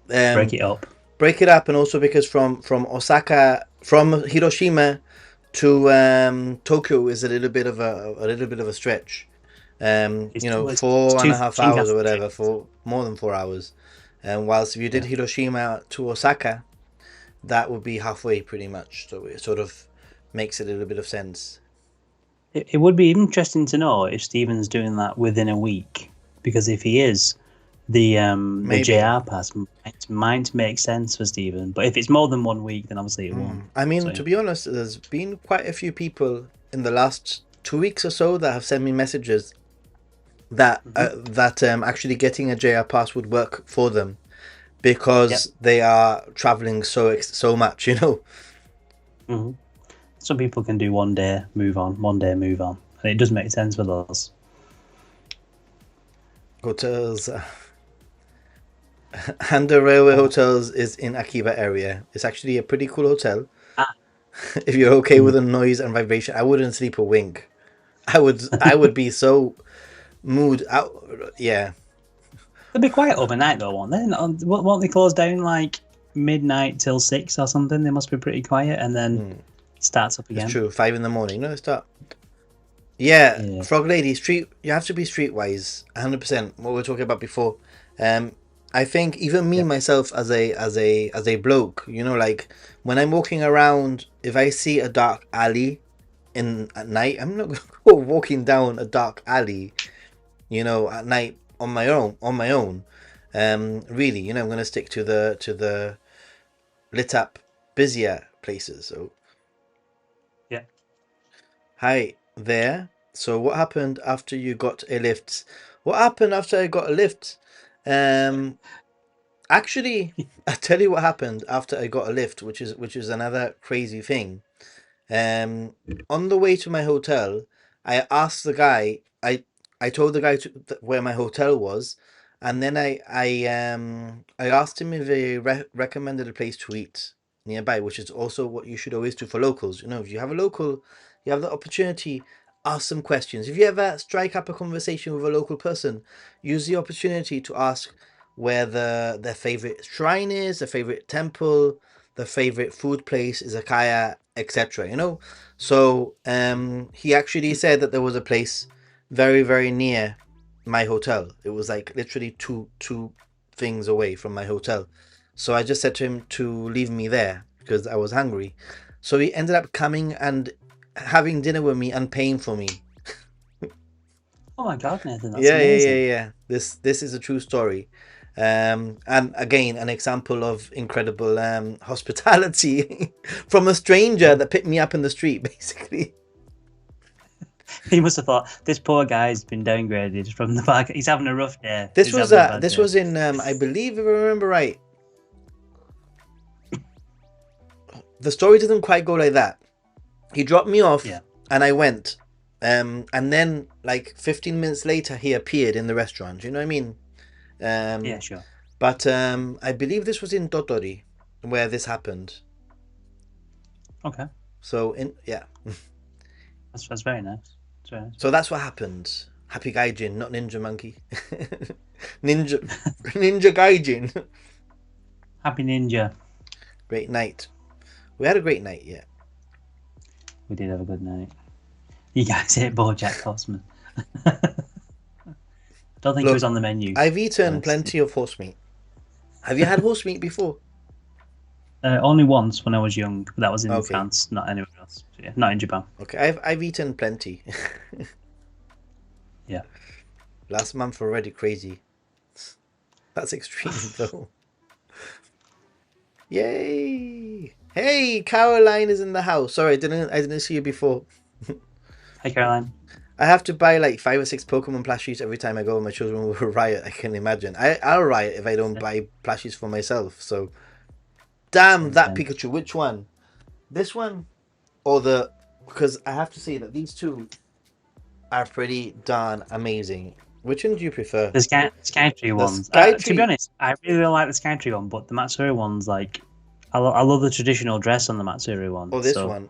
Break it up. break it up, and also because from Osaka, from Hiroshima to Tokyo is a little bit of a stretch. It's You know, too, it's four and too a half hours or Shinkansen whatever, trips. for more than 4 hours. And whilst if you did Yeah. Hiroshima to Osaka, that would be halfway pretty much. So it sort of makes a little bit of sense. It would be interesting to know if Stephen's doing that within a week, because if he is, the Maybe. JR pass might make sense for Stephen. But if it's more than 1 week, then obviously it won't. I So mean, yeah. to be honest, there's been quite a few people in the last 2 weeks or so that have sent me messages that Hmm. actually getting a JR pass would work for them Yep. because they are traveling so much, you know. Hmm. Some people can do 1 day, move on, 1 day, move on, and it does make sense for those. Hotels, Handa Railway Oh. Hotels is in Akiba area. It's actually a pretty cool hotel. Ah. If you're okay with Mhm. the noise and vibration, I wouldn't sleep a wink. I would be so mood out. Yeah. They'll be quiet overnight though, won't they? Won't they close down like midnight till 6 or something? They must be pretty quiet, and then starts up It's again. true. 5 in the morning. No, start. Yeah, Yeah. Frog Lady Street. You have to be streetwise. 100%. What we were talking about before. Um, I think even me Yep. myself as a bloke, you know, like when I'm walking around, if I see a dark alley in at night, I'm not gonna go walking down a dark alley, you know, at night on my own. Really, you know, I'm gonna stick to the lit up, busier places. So Yeah. hi there. So what happened after you got a lift? What happened after I got a lift? Um, actually, I tell you what happened after I got a lift, which is another crazy thing. Um, on the way to my hotel, I asked the guy. I told the guy where my hotel was, and then I asked him if he recommended a place to eat nearby, which is also what you should always do for locals. You know, if you have a local, you have the opportunity. Ask some questions. If you ever strike up a conversation with a local person, use the opportunity to ask where their favorite shrine is, their favorite temple, the favorite food place, izakaya, etc. You know, so he actually said that there was a place very very near my hotel. It was like literally two things away from my hotel. So I just said to him to leave me there because I was hungry. So he ended up coming and having dinner with me and paying for me. Oh my God, Nathan, that's Yeah, yeah, amazing. yeah, yeah. This is a true story. And again, an example of incredible hospitality from a stranger Yeah. that picked me up in the street, basically. He must have thought this poor guy's been downgraded from the back. He's having a rough day. This He's was having a bad this day. was in I believe if I remember right. The story didn't quite go like that. He dropped me Yeah. off and I went. And then like 15 minutes later he appeared in the restaurant. You know what I mean? Yeah. Um, Sure. but I believe this was in Totori where this happened. Okay. So in yeah. That's very nice. That's very nice. So that's what happened. Happy Gaijin, not Ninja Monkey. Ninja Ninja Gaijin. Happy Ninja. Great night. We had a great night, yeah. We did have a good night. You guys ate BoJack Horseman. Don't think it was Look, on the menu. I've To be eaten honest. plenty of horse meat. Have you had horse meat before? Only once when I was young. But that was in Okay. France, not anywhere else. So, yeah, not in Japan. Okay, I've eaten plenty. Yeah. Last month already crazy. That's extreme though. Yay! Hey, Caroline is in the house. Sorry, I didn't see you before. Hi, Caroline. I have to buy like 5 or 6 Pokemon plushies every time I go. My children will riot. I can imagine. I'll riot if I don't buy plushies for myself. So, damn Same, that same. Pikachu. Which one? This one or the? Because I have to say that these two are pretty darn amazing. Which one do you prefer? The Skytree The ones. To be Skytree honest, I really like the Skytree one, but the Matsuri ones, like, I love the traditional dress on the Matsuri one. or this So one?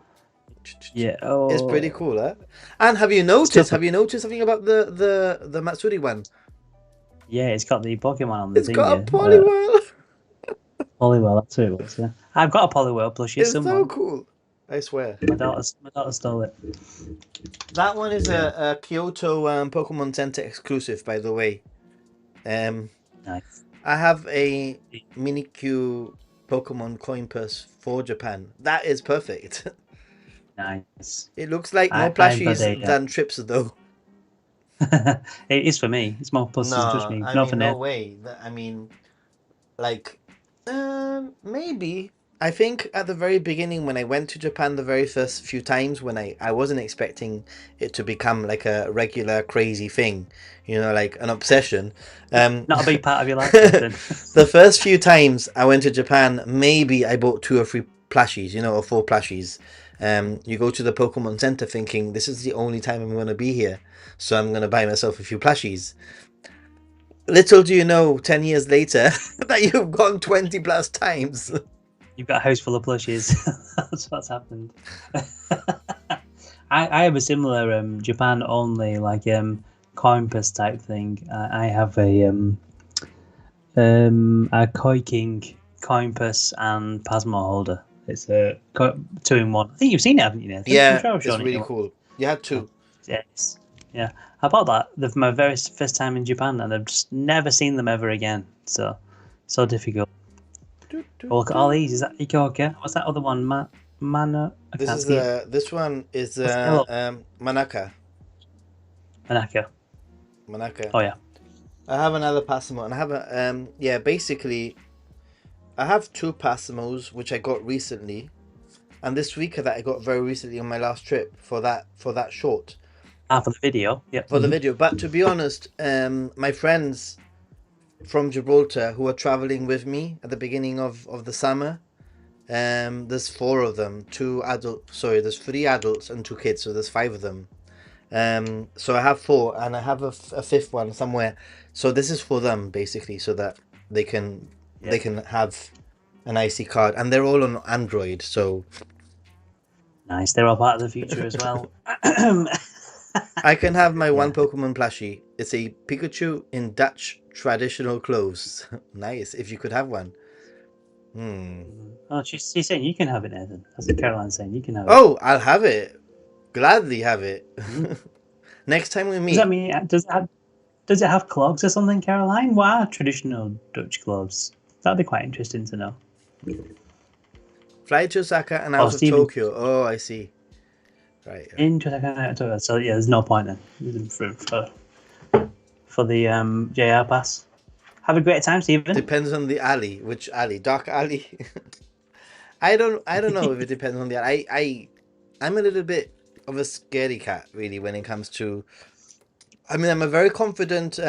yeah. It's pretty Oh, cool, huh? And have you it's tough. noticed? Have you noticed something about the Matsuri one? Yeah, it's got the Pokemon on the It's thing. got a Yeah. Poliwhirl. Poliwhirl. That's who it was. Yeah. I've got a Poliwhirl plushie It's so somewhere. cool. I swear. My daughter stole it. That one is Yeah, a Kyoto Pokemon Center exclusive, by the way. Um, nice. I have a Minikyu Pokemon coin purse for Japan. That is perfect. Nice. It looks like more I've got plushies a. than trips, though. It is for me. It's more plushies, trust No, me. I Not for mean, no Nathan. way. I mean, like, maybe. I think at the very beginning, when I went to Japan the very first few times, when I wasn't expecting it to become like a regular crazy thing, like an obsession. Not a big part of your life, Nathan. The first few times I went to Japan, maybe I bought 2 or 3 plushies, or 4 plushies. You go to the Pokemon Center thinking this is the only time I'm going to be here, so I'm going to buy myself a few plushies. Little do you know, 10 years later, that you've gone 20 plus times. You've got a house full of plushies. That's what's happened. I have a similar Japan only like coin purse type thing. I have a Koi King coin purse and Pasmo holder. It's a 2-in-1. I think you've seen it, haven't you, Nathan? I'm Yeah, sure I've it's shown it really you. cool. You had to. Yes. Yeah. I bought that for my very first time in Japan, and I've just never seen them ever again. So difficult. Oh, look at all these. Is that Ikoka? What's that other one? Mana? I This can't is see it. this one is What's the yellow? Manaka. Manaka. Manaka. Oh, yeah. I have another Passimo, and I have a yeah. Basically, I have 2 Passimos which I got recently, and this Rika that I got very recently on my last trip for that short For the video. Yep. for the video. But to be honest, my friends from Gibraltar who are traveling with me at the beginning of the summer, there's 4 of them, there's 3 adults and 2 kids, so there's 5 of them. So I have 4, and I have a 5th one somewhere. So this is for them basically, so that they can have an IC card, and they're all on Android. So Nice. They're all part of the future as well. I can have my one Yeah. Pokemon plushie. It's a Pikachu in Dutch traditional clothes. Nice. If you could have one. Oh, she's saying you can have it, Nathan. That's what Caroline's saying. You can have it. Oh, I'll have it. Gladly have it. Next time we Does that meet. mean does it have clogs or something, Caroline? What are traditional Dutch clothes? That'd be quite interesting to know. Fly to Osaka and Oh, out of Stephen, Tokyo. Oh, I see. Right. interesting. So yeah, there's no point then for the JR pass. Have a great time, Stephen. Depends on the alley. Which alley? Dark alley? I don't know if it depends on the alley. I'm a little bit of a scaredy cat, really, when it comes to. I mean, I'm a very confident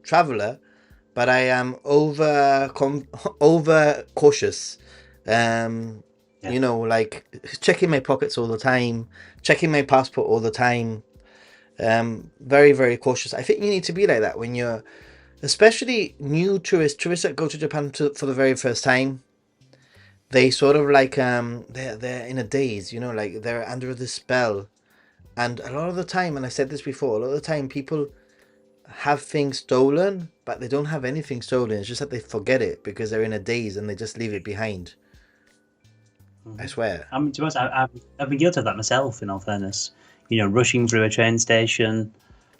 traveler, but I am over cautious. Yeah. Like checking my pockets all the time, checking my passport all the time. Very, very cautious. I think you need to be like that when you're, especially new tourists that go to Japan for the very first time. They sort of like they're in a daze, like they're under this spell. And a lot of the time, and I said this before, a lot of the time people have things stolen, but they don't have anything stolen. It's just that they forget it because they're in a daze and they just leave it behind. I swear. I mean, to be honest, I've been guilty of that myself. In all fairness, rushing through a train station,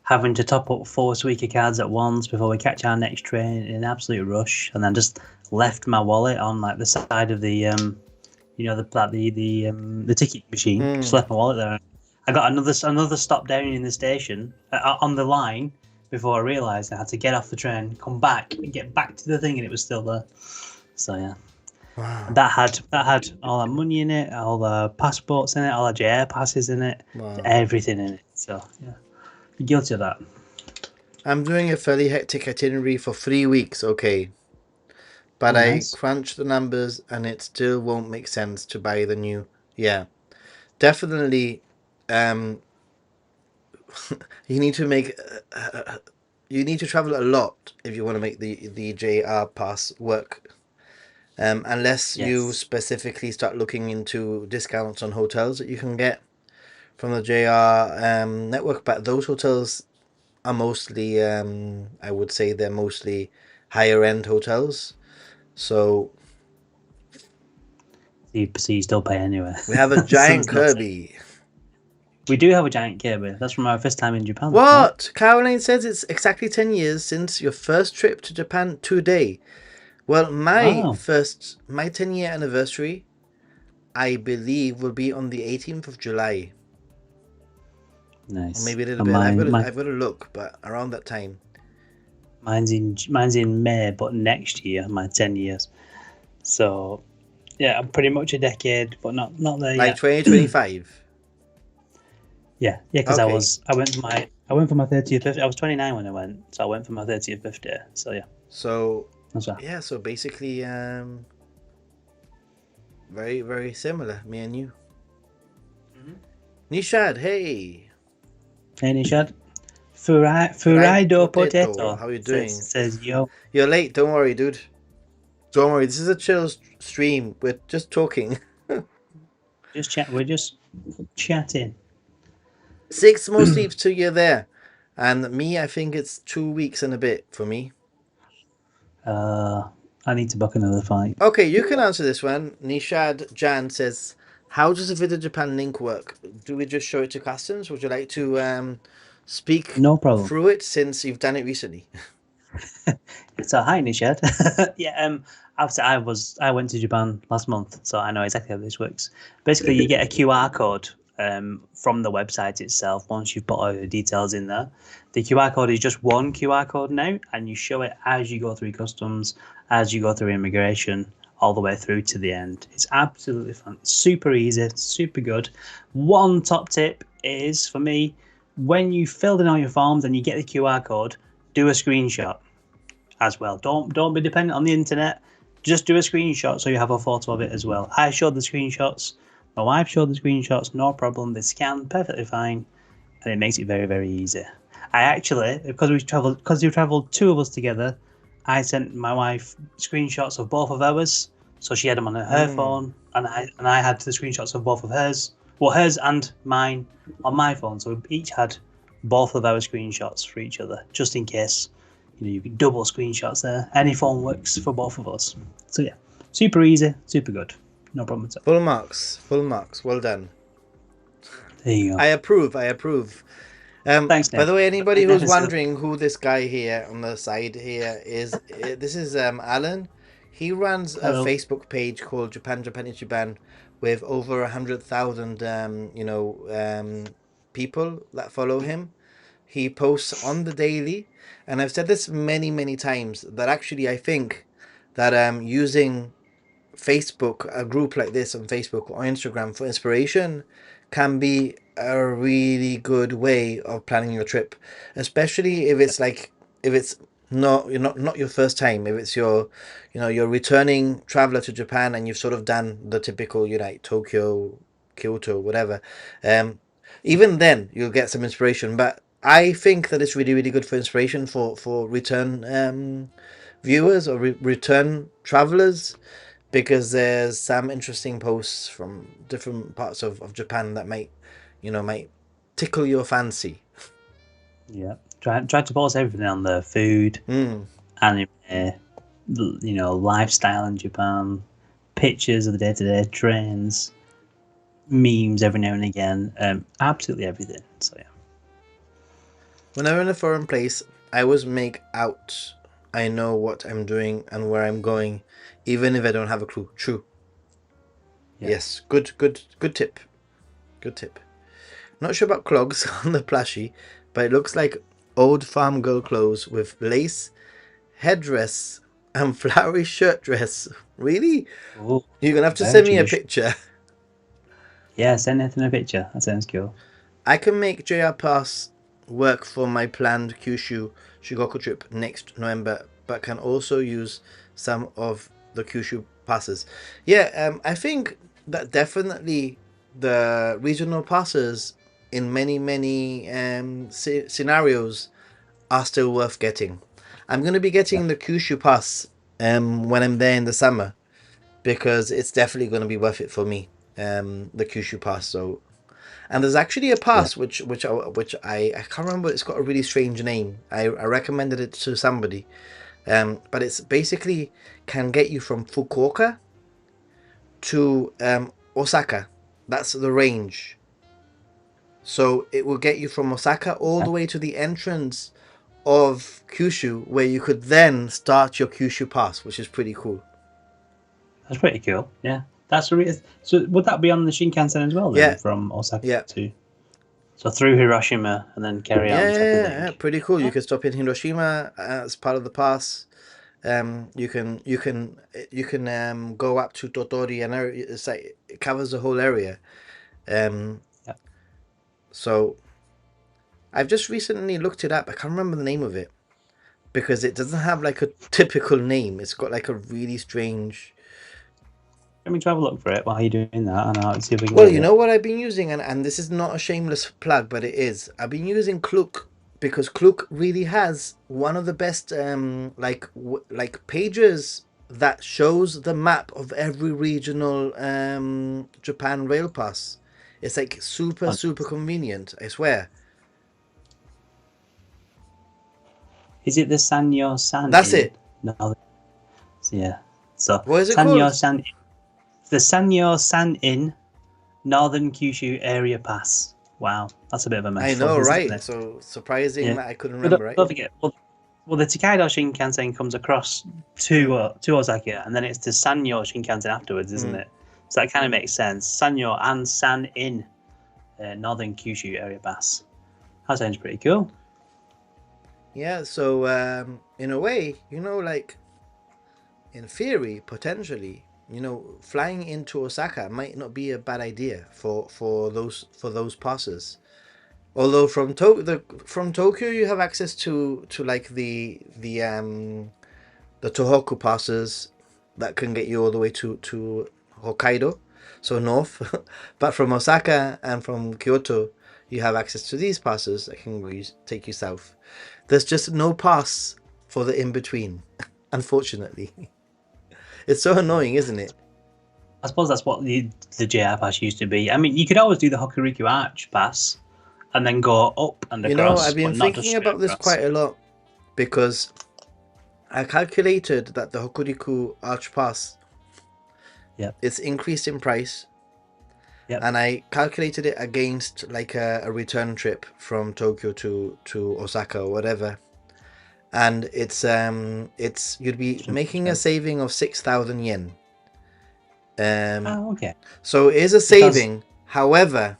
having to top up 4 Suica cards at once before we catch our next train in an absolute rush, and then just left my wallet on like the side of the the ticket machine. Just left my wallet there. I got another stop down in the station on the line before I realised I had to get off the train, come back, and get back to the thing, and it was still there. So yeah. Wow. That had all the money in it, all the passports in it, all the JR passes in it, everything in it. So yeah, you're guilty of that. I'm doing a fairly hectic itinerary for 3 weeks, okay. But Nice. I crunched the numbers and it still won't make sense to buy the new. Yeah. Definitely you need to make you need to travel a lot if you want to make the JR pass work. Unless you specifically start looking into discounts on hotels that you can get from the JR network, but those hotels are mostly, I would say they're mostly higher end hotels. So So you still pay anyway. We have a So giant it's not safe. Kirby. We do have a giant Kirby. That's from our first time in Japan. What? Caroline says it's exactly 10 years since your first trip to Japan today. Well, Wow. my 10-year anniversary, I believe, will be on the 18th of July. Nice. Or maybe a little And bit. mine, I've got to look, but around that time. mine's in May, but next year, my 10 years. So yeah, I'm pretty much a decade, but not there Like yet. 2025. Yeah, because Okay. I went for my 30th birthday. I was 29 when I went, so I went for my 30th birthday. So yeah, So, that's right. yeah, so basically, very, very similar, me and you. Nishad, hey. Hey Nishad, Fried Furaido potato. Potato. How you doing? Says yo. You're late. Don't worry, dude. Don't worry. This is a chill stream. We're just talking. Just chat. We're just chatting. 6 more sleeps till you're there. And me, I think it's 2 weeks and a bit for me. I need to book another flight. Okay, you can answer this one. Nishad Jan says, how does the Vida Japan link work? Do we just show it to customs? Would you like to speak No problem. through it since you've done it recently? So hi Nishad. Yeah. After I went to Japan last month, so I know exactly how this works. Basically, you get a QR code from the website itself. Once you've put all your details in there, the QR code is just one QR code now, and you show it as you go through customs, as you go through immigration, all the way through to the end. It's absolutely fun. It's super easy, super good. One top tip is for me, when you filled in all your forms and you get the QR code, do a screenshot as well. Don't be dependent on the internet. Just do a screenshot so you have a photo of it as well. I showed the screenshots. My wife showed the screenshots. No problem. They scan perfectly fine, and it makes it very, very easy. I actually, because we traveled 2 of us together, I sent my wife screenshots of both of ours, so she had them on her phone, and I had the screenshots of both of hers. Well, hers and mine on my phone. So we each had both of our screenshots for each other, just in case. You get double screenshots there. Any phone works for both of us. So yeah, super easy, super good. No problem at all. Full marks. Full marks. Well done. There you go. I approve. Thanks, Nick. By the way, anybody Never who's said- wondering who this guy here on the side here is, this is Alan. He runs a Hello. Facebook page called Japan Ichiban with over 100,000 people that follow him. He posts on the daily, and I've said this many times that actually I think that using Facebook, a group like this on Facebook or Instagram for inspiration, can be a really good way of planning your trip, especially if it's not your first time. If it's your returning traveler to Japan and you've sort of done the typical, Tokyo, Kyoto, whatever. Even then you'll get some inspiration. But I think that it's really, really good for inspiration for return viewers or return travelers, because there's some interesting posts from different parts of Japan that might tickle your fancy. Yeah, try to post everything on the food, anime, lifestyle in Japan, pictures of the day-to-day trains, memes every now and again, absolutely everything. So yeah. When I'm in a foreign place, I always make out I know what I'm doing and where I'm going, even if I don't have a clue. True. Yeah. Yes. Good tip. Good tip. Not sure about clogs on the plushie, but it looks like old farm girl clothes with lace, headdress, and flowery shirt dress. Really? Ooh, You're going to have to very send me a traditional. picture. Yeah, send Nathan a picture. That sounds cool. I can make JR Pass work for my planned Kyushu Shigoku trip next November, but can also use some of the Kyushu passes. Yeah, I think that definitely the regional passes in many scenarios are still worth getting. I'm going to be getting the Kyushu pass when I'm there in the summer, because it's definitely going to be worth it for me. The Kyushu pass. So, and there's actually a pass which I can't remember. It's got a really strange name. I recommended it to somebody, but it's basically can get you from Fukuoka to Osaka. That's the range. So it will get you from Osaka all the way to the entrance of Kyushu, where you could then start your Kyushu pass, which is pretty cool. That's pretty cool. Yeah, that's really. So would that be on the Shinkansen as well then, Yeah, from Osaka yeah. to? So through Hiroshima and then carry on. Yeah, pretty cool. You can stop in Hiroshima as part of the pass. You can go up to Totori, and it's like it covers the whole area. Yeah. So I've just recently looked it up. I can't remember the name of it because it doesn't have like a typical name. It's got like a really strange. Let me try have a look for it while you're doing that, and I'll see if we can. Well, get you it. know what I've been using, and this is not a shameless plug, but it is. I've been using Klook because Klook really has one of the best like pages that shows the map of every regional Japan rail pass. It's like super convenient, I swear. Is it the Sanyo San? That's it. No. Yeah. So What is it Sanyo called? San. The Sanyo San In Northern Kyushu Area Pass. Wow, that's a bit of a I mouthful, know, isn't right? it? So surprising that I couldn't But remember, right? don't forget, well, the Tokaido Shinkansen comes across to Osaka, and then it's the Sanyo Shinkansen afterwards, isn't it? So that kind of makes sense. Sanyo and San In Northern Kyushu Area Pass. That sounds pretty cool. Yeah, so in a way, like in theory, potentially, flying into Osaka might not be a bad idea for those passes. Although from Tokyo you have access to like the Tohoku passes that can get you all the way to Hokkaido, so north. But from Osaka and from Kyoto, you have access to these passes that can take you south. There's just no pass for the in between, unfortunately. It's so annoying, isn't it? I suppose that's what the JR Pass used to be. I mean, you could always do the Hokuriku Arch Pass and then go up and across. I've been but not just thinking about this across. quite a lot because I calculated that the Hokuriku Arch Pass, it's increased in price. Yep. And I calculated it against like a return trip from Tokyo to Osaka or whatever. And it's you'd be making a saving of 6,000 yen. Okay. So it is a saving. However,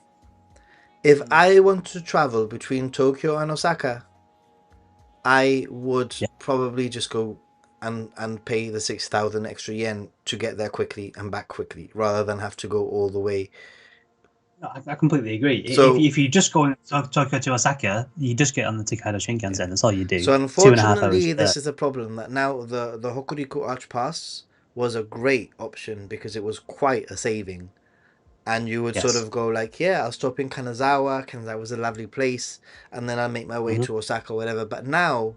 if I want to travel between Tokyo and Osaka, I would probably just go and pay the 6,000 extra yen to get there quickly and back quickly, rather than have to go all the way. No, I completely agree. So if you just go Tokyo to Osaka, you just get on the Tokaido Shinkansen. That's all you do. So 2.5 unfortunately, hours this is a problem that now the Hokuriku Arch Pass was a great option because it was quite a saving. And you would sort of go like, yeah, I'll stop in Kanazawa. Kanazawa was a lovely place, and then I'll make my way to Osaka or whatever. But now,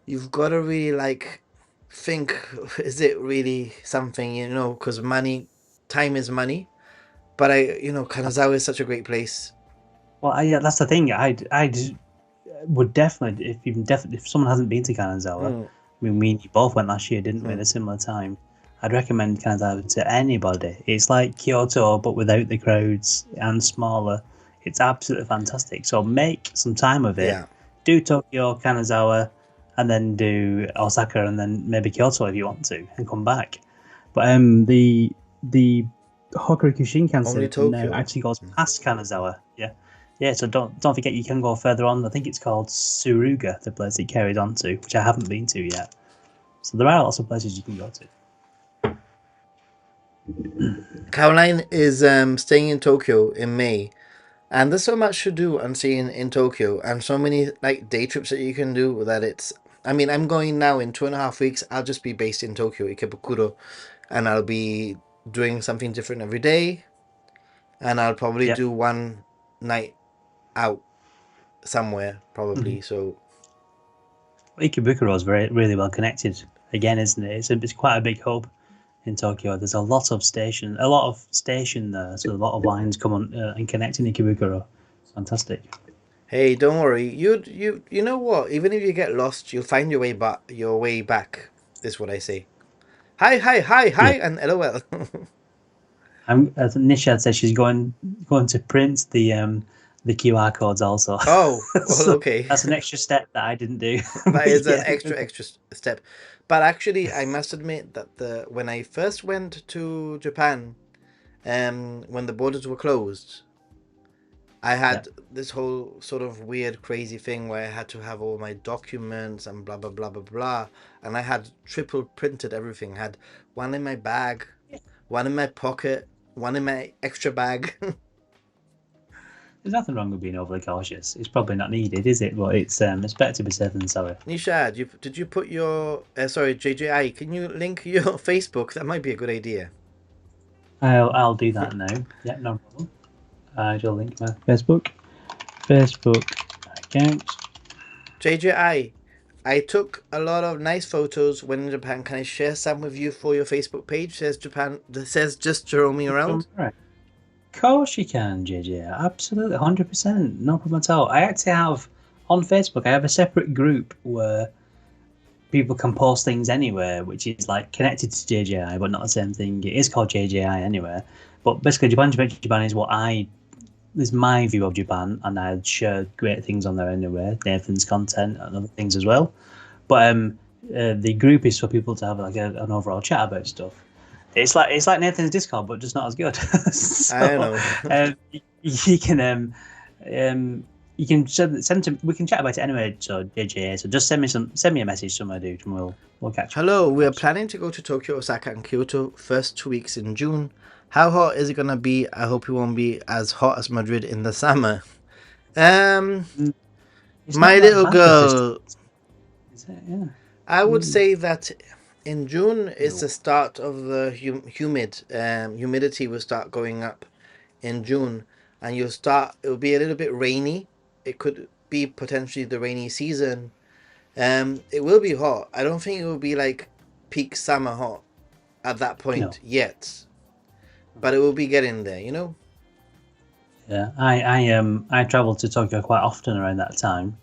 you've got to really like think, is it really something, because time is money. But Kanazawa is such a great place. Well, yeah, that's the thing. I would definitely, if someone hasn't been to Kanazawa, I mean, me and you both went last year, didn't we, at a similar time? I'd recommend Kanazawa to anybody. It's like Kyoto, but without the crowds and smaller. It's absolutely fantastic. So make some time of it. Yeah. Do Tokyo, Kanazawa, and then do Osaka, and then maybe Kyoto if you want to, and come back. But the Hokuriku Shinkansen now actually goes past Kanazawa. Yeah. So don't forget, you can go further on. I think it's called Suruga, the place it carries on to, which I haven't been to yet. So there are lots of places you can go to. Caroline is staying in Tokyo in May, and there's so much to do and see in Tokyo, and so many like day trips that you can do that it's. I mean, I'm going now in 2.5 weeks. I'll just be based in Tokyo, Ikebukuro, and I'll be doing something different every day, and I'll probably do one night out somewhere probably. So Ikebukuro is really well connected again, isn't it? It's quite a big hub in Tokyo. There's a lot of station there, so a lot of lines come on and connect in Ikebukuro. It's fantastic. Hey, don't worry. You know what? Even if you get lost, you'll find your way back. Is what I say. Hi, and LOL. I think Nishad says she's going to print the QR codes also. Oh, well, So okay. that's an extra step that I didn't do. That is an Yeah. extra step. But actually, I must admit that when I first went to Japan, when the borders were closed, I Yeah. had this whole sort of weird, crazy thing where I had to have all my documents and blah blah blah blah blah, and I had triple printed everything. I had one in my bag, one in my pocket, one in my extra bag. There's nothing wrong with being overly cautious. It's probably not needed, is it? But it's better to be safe than sorry. Nishad, did you put your sorry JJI? Can you link your Facebook? That might be a good idea. I'll do that now. Yeah, no problem. I shall link my Facebook account. JJI, I took a lot of nice photos when in Japan. Can I share some with you for your Facebook page? Says just Jerome around. Right. Of course you can, JJ. Absolutely, 100%. No problem at all. I actually have on Facebook. I have a separate group where people can post things anywhere, which is like connected to JJI, but not the same thing. It is called JJI anywhere. But basically, Japan is is my view of Japan, and I share great things on there anyway. Nathan's content and other things as well. But the group is for people to have like an overall chat about stuff. It's like Nathan's Discord, but just not as good. So, I know. you can you can send to we can chat about it anyway. So JJ, so just send me a message, somewhere, dude, and we'll catch up. Hello, we are planning to go to Tokyo, Osaka, and Kyoto first 2 weeks in June. How hot is it gonna be? I hope it won't be as hot as Madrid in the summer. It's My not that little bad, girl, is it? Yeah. I would say that in June is the start of the humidity will start going up in June, and it'll be a little bit rainy. It could be potentially the rainy season. It will be hot. I don't think it will be like peak summer hot at that point yet, but it will be getting there, you know. Yeah, I travel to Tokyo quite often around that time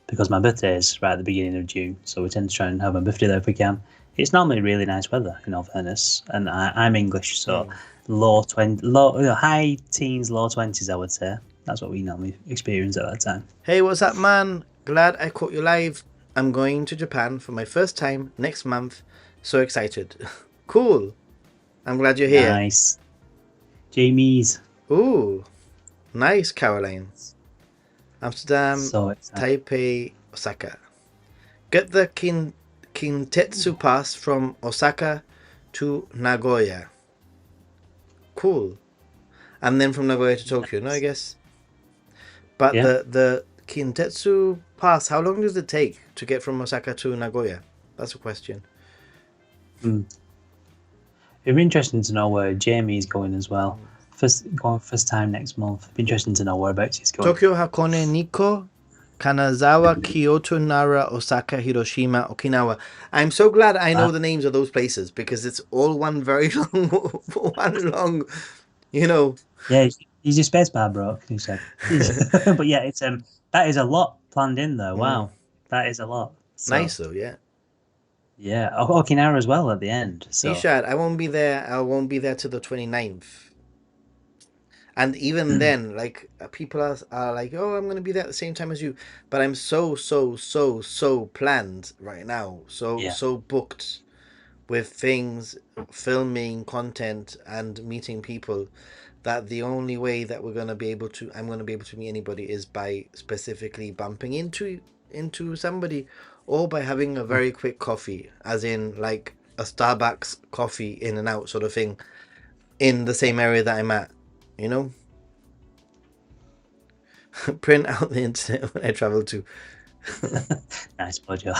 because my birthday is right at the beginning of June, so we tend to try and have my birthday there if we can. It's normally really nice weather, in all fairness, and I'm English, so high teens, low 20s, I would say. That's what we normally experience at that time. Hey, what's up, man? Glad I caught you live. I'm going to Japan for my first time next month. So excited. Cool. I'm glad you're here. Nice. Jamie's. Ooh, nice, Caroline. Amsterdam, So Taipei, Osaka. Get the Kintetsu pass from Osaka to Nagoya. Cool. And then from Nagoya to Tokyo, no, I guess. But the Kintetsu pass, how long does it take to get from Osaka to Nagoya? That's a question. It'd be interesting to know where Jamie's going as well. First time next month. It'd be interesting to know whereabouts he's going. Tokyo, Hakone, Nikko, Kanazawa, Kyoto, Nara, Osaka, Hiroshima, Okinawa. I'm so glad I know the names of those places because it's all one very long, you know. Yeah, he's your space bar broke, he said. But yeah, it's that is a lot planned in there. Wow, that is a lot. So, nice though, yeah. Yeah, Okinawa as well at the end. So Nishad, I won't be there. I won't be there till the 29th. And even then, like people are like, oh, I'm gonna be there at the same time as you. But I'm so planned right now. So booked with things, filming content and meeting people, that the only way that I'm gonna be able to meet anybody is by specifically bumping into somebody, or by having a very quick coffee, as in like a Starbucks coffee in and out sort of thing, in the same area that I'm at, you know. Print out the internet when I travel to. Nice, Bojo.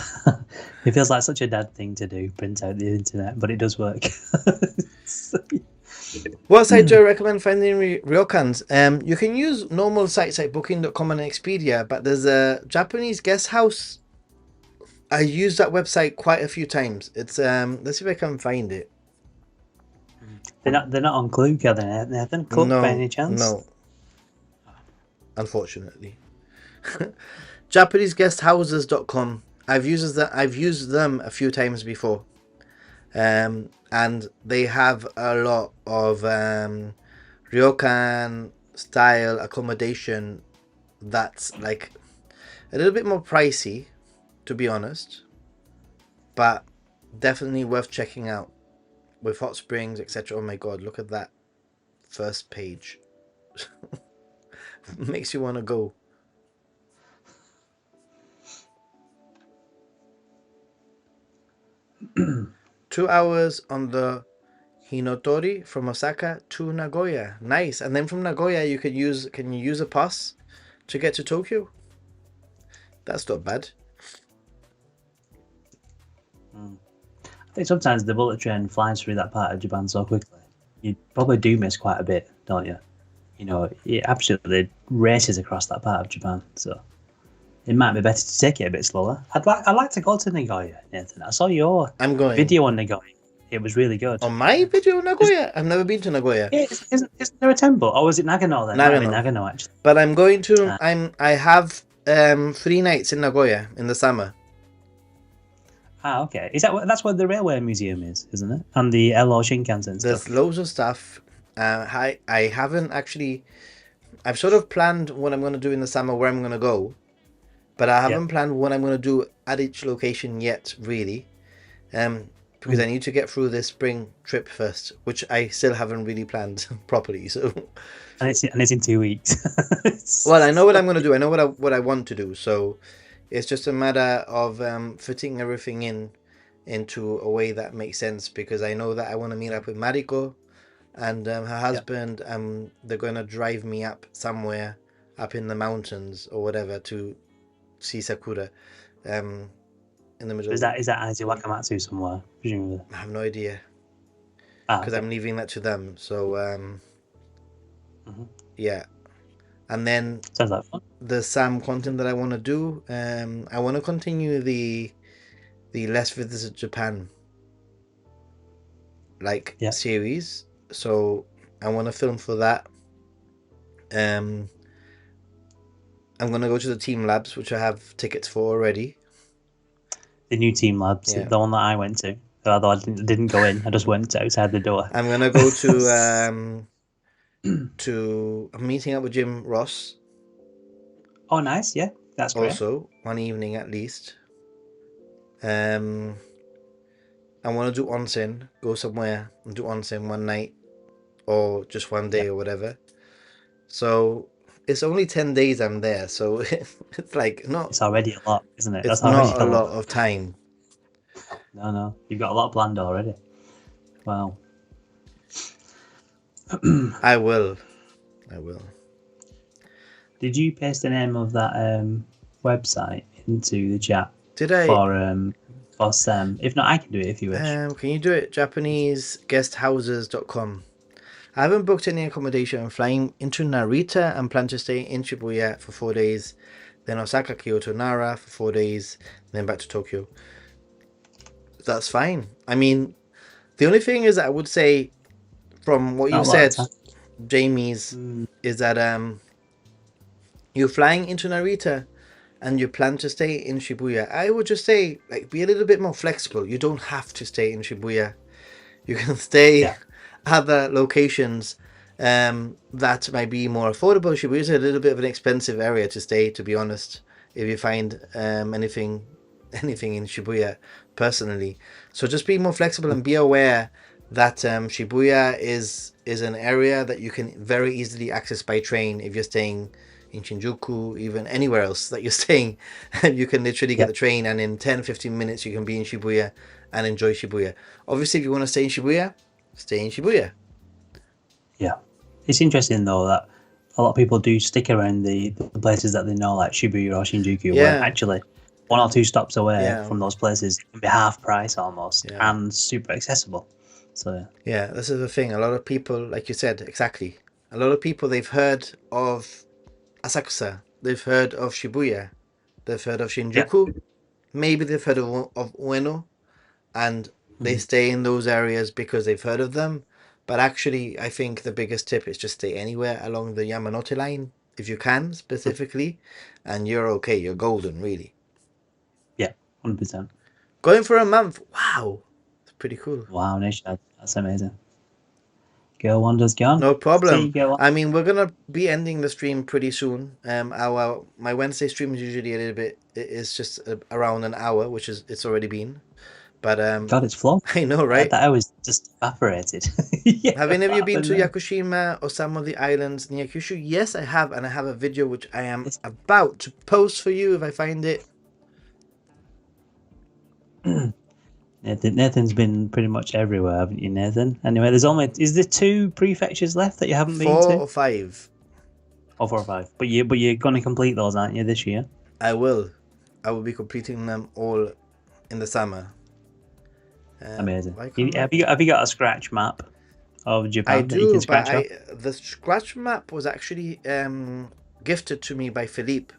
It feels like such a dad thing to do, print out the internet, but it does work. What site do I recommend finding ryokans? You can use normal sites like Booking.com and Expedia, but there's a Japanese guest house. I used that website quite a few times. It's let's see if I can find it. They're not on Klook, are they, Nathan? Klook, by any chance? No. Unfortunately. JapaneseGuesthouses.com. I've used them a few times before. And they have a lot of ryokan style accommodation that's like a little bit more pricey, to be honest, but definitely worth checking out with hot springs, etc. Oh my god, look at that first page. Makes you want to go. Two hours on the Hinotori from Osaka to Nagoya. Nice. And then from Nagoya you can you use a pass to get to Tokyo? That's not bad. I think sometimes the bullet train flies through that part of Japan so quickly. You probably do miss quite a bit, don't you? You know, it absolutely races across that part of Japan. So it might be better to take it a bit slower. I'd like to go to Nagoya, Nathan. I saw your I'm going. video on Nagoya. It was really good. On my video Nagoya? I've never been to Nagoya. Yeah, isn't there a temple? Or was it Nagano then? Might have been Nagano actually. But I'm going to I have 3 nights in Nagoya in the summer. Okay. That's where the railway museum is, isn't it? And the LO Shinkansen There's stuff. loads of stuff. I haven't actually. I've sort of planned what I'm going to do in the summer, where I'm going to go, but I haven't planned what I'm going to do at each location yet, really. Because I need to get through this spring trip first, which I still haven't really planned properly. So. And it's in 2 weeks. Well, I know what I'm going to do. I know what I want to do. So. It's just a matter of fitting everything into a way that makes sense, because I know that I want to meet up with Mariko and her husband. They're going to drive me up somewhere up in the mountains or whatever to see Sakura in the middle. Is that Aizu Wakamatsu somewhere, presumably? I have no idea, because I'm leaving that to them. So yeah. And then sounds like fun. The SAM content that I want to do, I want to continue the Let's Visit Japan series. So I want to film for that. I'm going to go to the Team Labs, which I have tickets for already. The new Team Labs, the one that I went to. Although I didn't go in, I just went outside the door. I'm going to go to a meeting up with Jim Ross. Oh, nice! Yeah, that's great. Also, one evening at least. I want to do onsen, go somewhere and do onsen one night, or just one day or whatever. So it's only 10 days I'm there, so it's like not. It's already a lot, isn't it? It's not a lot of time. No, you've got a lot planned already. Wow. I will. Did you paste the name of that website into the chat? Did I? For Sam. If not, I can do it if you wish. Can you do it? JapaneseGuesthouses.com. I haven't booked any accommodation. I'm flying into Narita and plan to stay in Shibuya for 4 days. Then Osaka, Kyoto, Nara for 4 days. Then back to Tokyo. That's fine. I mean, the only thing is that I would say, from what you said, Jamie's, is that you're flying into Narita and you plan to stay in Shibuya. I would just say, be a little bit more flexible. You don't have to stay in Shibuya. You can stay other locations that might be more affordable. Shibuya is a little bit of an expensive area to stay, to be honest, if you find anything in Shibuya personally. So just be more flexible and be aware that Shibuya is an area that you can very easily access by train if you're staying in Shinjuku, even anywhere else that you're staying. You can literally get the train, and in 10-15 minutes you can be in Shibuya and enjoy Shibuya. Obviously, if you want to stay in Shibuya, stay in Shibuya. Yeah. It's interesting though that a lot of people do stick around the places that they know, like Shibuya or Shinjuku, where actually 1 or 2 stops away from those places can be half price almost and super accessible. So yeah, this is the thing. A lot of people, like you said, exactly. A lot of people, they've heard of Asakusa, they've heard of Shibuya, they've heard of Shinjuku, maybe they've heard of Ueno, and they stay in those areas because they've heard of them. But actually, I think the biggest tip is just stay anywhere along the Yamanote line, if you can, specifically, and you're okay, you're golden, really. Yeah, 100%. Going for a month, wow, pretty cool. Wow, Nishad, that's amazing. Girl Wonders gone. No See, problem. Girl I mean, we're gonna be ending the stream pretty soon. Our my Wednesday stream is usually a little bit. It's just around an hour, which is it's already been. But God, it's flown. I know, right? That hour's just evaporated. Yeah, Have any of you been what to happened Yakushima or some of the islands near Kyushu? Yes, I have, and I have a video which I am It's- about to post for you if I find it. there? Nathan's been pretty much everywhere, haven't you, Nathan? Anyway, is there 2 prefectures left that you haven't been 4 to? or 5. Or 4 or 5. But you're gonna complete those, aren't you, this year? I will. I will be completing them all in the summer. Amazing. why can't Have you got a scratch map of Japan I that you do, can but scratch off? the scratch map was actually gifted to me by Philippe.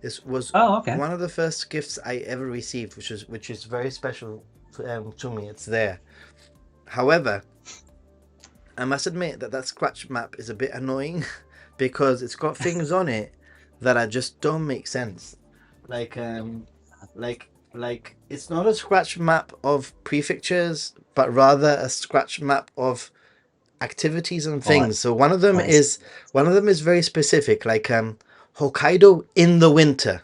This was Oh, okay. one of the first gifts I ever received, which is very special to me. It's there. However, I must admit that scratch map is a bit annoying because it's got things on it that just don't make sense. Like it's not a scratch map of prefectures, but rather a scratch map of activities and things. So one of them nice. is very specific, like Hokkaido in the winter.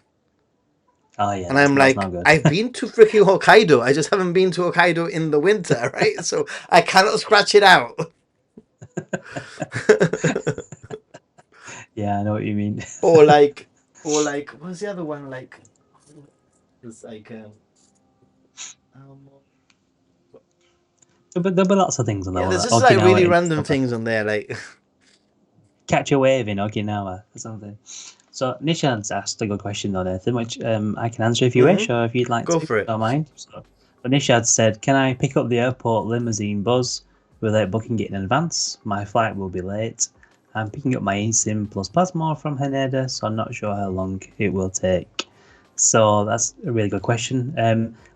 Oh yeah, And I'm that's like, not good. I've been to freaking Hokkaido. I just haven't been to Hokkaido in the winter, right? So I cannot scratch it out. Yeah, I know what you mean. or like what's the other one? Like it's like There'll be lots of things on there. yeah, there's just Okinawa like really in random summer. things on there, like Catch a wave in Okinawa or something. So Nishan's asked a good question though, Nathan, which I can answer if you wish, or if you'd like Go to. for it. Don't mind. So, but Nishad said, "Can I pick up the airport limousine buzz without booking it in advance? My flight will be late. I'm picking up my eSIM plus Pasmo from Haneda, so I'm not sure how long it will take." So that's a really good question.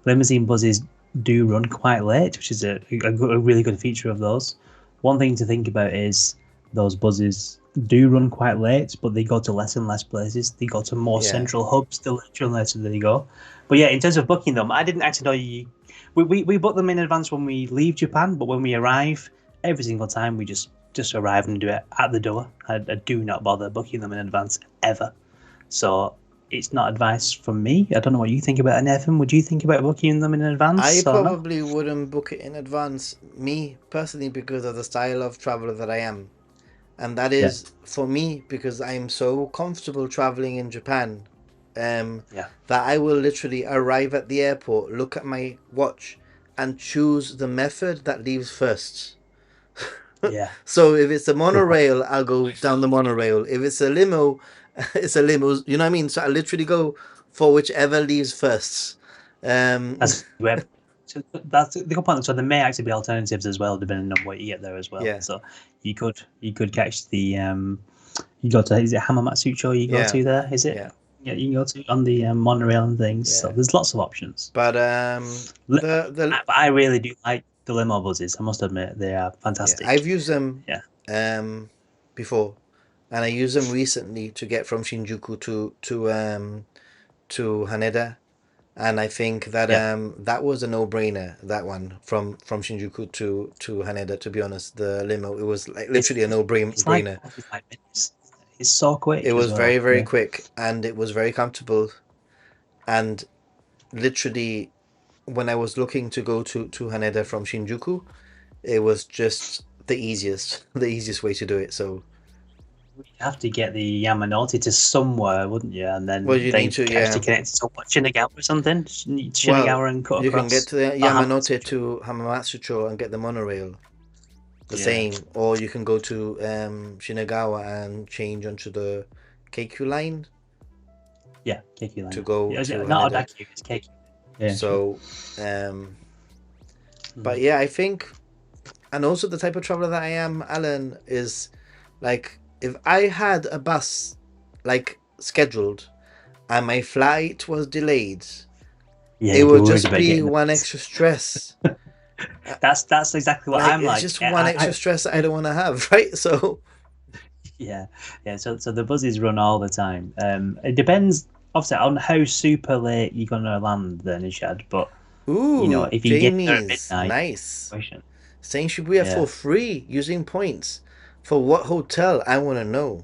Limousine buses do run quite late, which is a really good feature of those. One thing to think about is those buses do run quite late, but they go to less and less places. They go to more central hubs the later and later they go. But yeah, in terms of booking them, I didn't actually know you. We book them in advance when we leave Japan, but when we arrive, every single time we just arrive and do it at the door. I do not bother booking them in advance ever. So it's not advice from me. I don't know what you think about it, Nathan. Would you think about booking them in advance? I or not? probably wouldn't book it in advance, me personally, because of the style of traveler that I am. And that is for me because I'm so comfortable traveling in Japan that I will literally arrive at the airport, look at my watch, and choose the method that leaves first. Yeah. So if it's a monorail, I'll go down the monorail. If it's a limo, it's a limo. You know what I mean? So I literally go for whichever leaves first. That's web. So that's the good point. So there may actually be alternatives as well, depending on what you get there as well. Yeah. So you could catch the you go to, is it Hamamatsucho you go to there? Is it? Yeah, you can go to on the monorail and things. So there's lots of options. But I really do like the limo buses. I must admit they are fantastic. I've used them before, and I used them recently to get from Shinjuku to Haneda, and I think that that was a no-brainer. That one from Shinjuku to Haneda. To be honest, the limo, it was like literally a no-brainer. It's like 45 minutes. It's so quick. It was very, very quick, and it was very comfortable. And literally, when I was looking to go to Haneda from Shinjuku, it was just the easiest way to do it. So you have to get the Yamanote to somewhere, wouldn't you? And then you need to connect it to Shinagawa or something. Shinagawa and cut you across. can get to the Yamanote to Hamamatsucho and get the monorail. The same, or you can go to Shinagawa and change onto the Keikyu line. Yeah, Keikyu line. To go to not Odakyu, it's Keikyu. Yeah. So, but yeah, I think, and also the type of traveler that I am, Alan, is like if I had a bus like scheduled and my flight was delayed, it would just be one extra stress. That's exactly what I'm like. It's just one extra stress that I don't want to have, right? So yeah. So the buses run all the time. It depends obviously on how super late you're gonna land then, Ishad. But Ooh, if you get there at Jamie's midnight, nice. question. Saying Shibuya Yeah. for free using points. For what hotel? I want to know.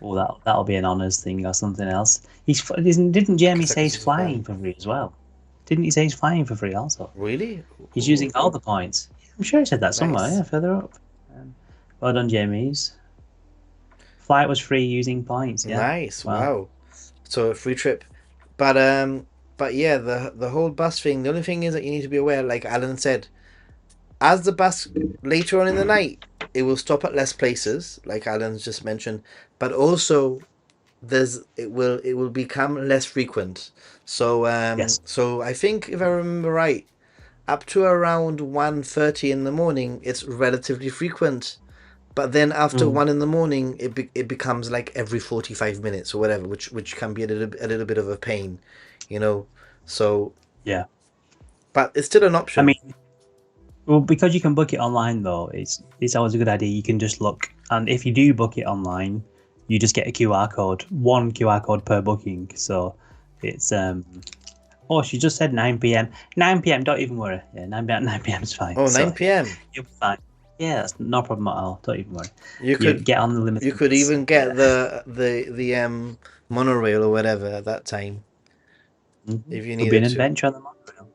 Well, that'll be an honors thing or something else. Didn't Jamie say he's Asakusa, flying Japan. for free as well? Didn't he say he's flying for free also? Really? He's using Ooh, all the points. I'm sure he said that somewhere. nice. Yeah, further up. Well done, Jamie's. Flight was free using points. Yeah. Nice. Wow. Wow. So a free trip. But yeah, the whole bus thing, the only thing is that you need to be aware, like Alan said, as the bus later on in the night, it will stop at less places, like Alan's just mentioned, but also it will become less frequent. Yes. So I think if I remember right, up to around 1:30 in the morning, it's relatively frequent. But then after Mm. 1 in the morning, it becomes like every 45 minutes or whatever, which can be a little bit of a pain, you know. So, Yeah. but it's still an I option. mean, well, because you can book it online though, it's always a good idea. You can just look, and if you do book it online, you just get a QR code, one QR code per booking. So it's Oh, she just said 9 p.m. 9 p.m. Don't even worry. Yeah, 9 p.m. is fine. Oh, So 9 p.m. you'll be fine. Yeah, that's no problem at all. Don't even worry. You You could get on the you limited could bus. even get Yeah. the monorail or whatever at that time if you Could be an needed to. adventure on the monorail.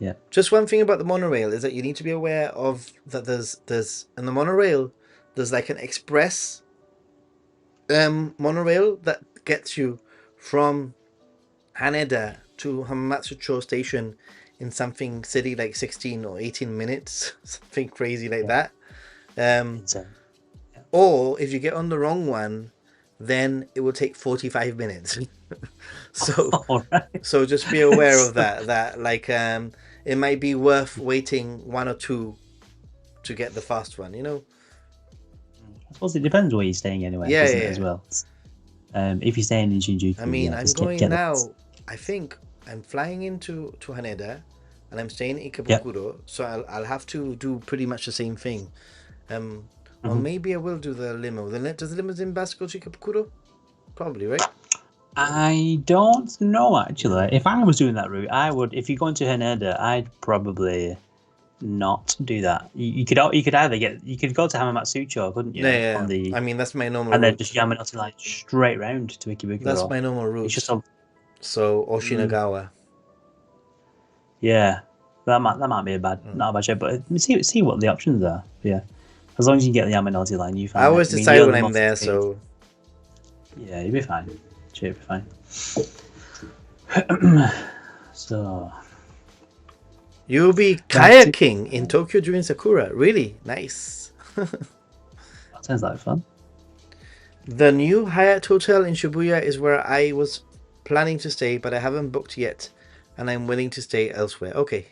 Yeah. Just one thing about the monorail is that you need to be aware of that there's in the monorail there's like an express monorail that gets you from Haneda to Hamamatsucho station in something silly like 16 or 18 minutes, something crazy like Yeah. that. Insane. Or if you get on the wrong one, then it will take 45 minutes. so All right. so just be aware of So, that like it might be worth waiting one or two to get the fast one, you know? I suppose it depends where you're staying anyway, Yeah, doesn't yeah, it, as yeah. well? If you're staying in Shinjuku, I mean, yeah, I'm just going get the bus. now. I think I'm flying into to Haneda, and I'm staying in Yep. Ikebukuro, so I'll have to do pretty much the same thing. Um, or Mhm. maybe I will do the limo. Does the limousine bus go to Ikebukuro? Probably, right? I don't know actually. Mm. If I was doing that route, I would. If you're going to Haneda, I'd probably not do that. You could either you could go to Hamamatsucho, couldn't Yeah, you? yeah, On yeah. the I mean, that's my normal And then just route. Yamanote line straight round to That's Ikebukuro. my normal It's just route. a So mm, Oshinagawa. yeah. That might be a bad Mm. not a bad shape, but see what the options are. Yeah. As long as you get the Yamanote line, you I fine. always I mean, the decide when other I'm most there, experience. so Yeah, you'll be fine. You'll be fine. So you'll be back to kayaking in Tokyo during Sakura. Really nice. that sounds like fun. The new Hyatt Hotel in Shibuya is where I was planning to stay, but I haven't booked yet, and I'm willing to stay elsewhere. Okay,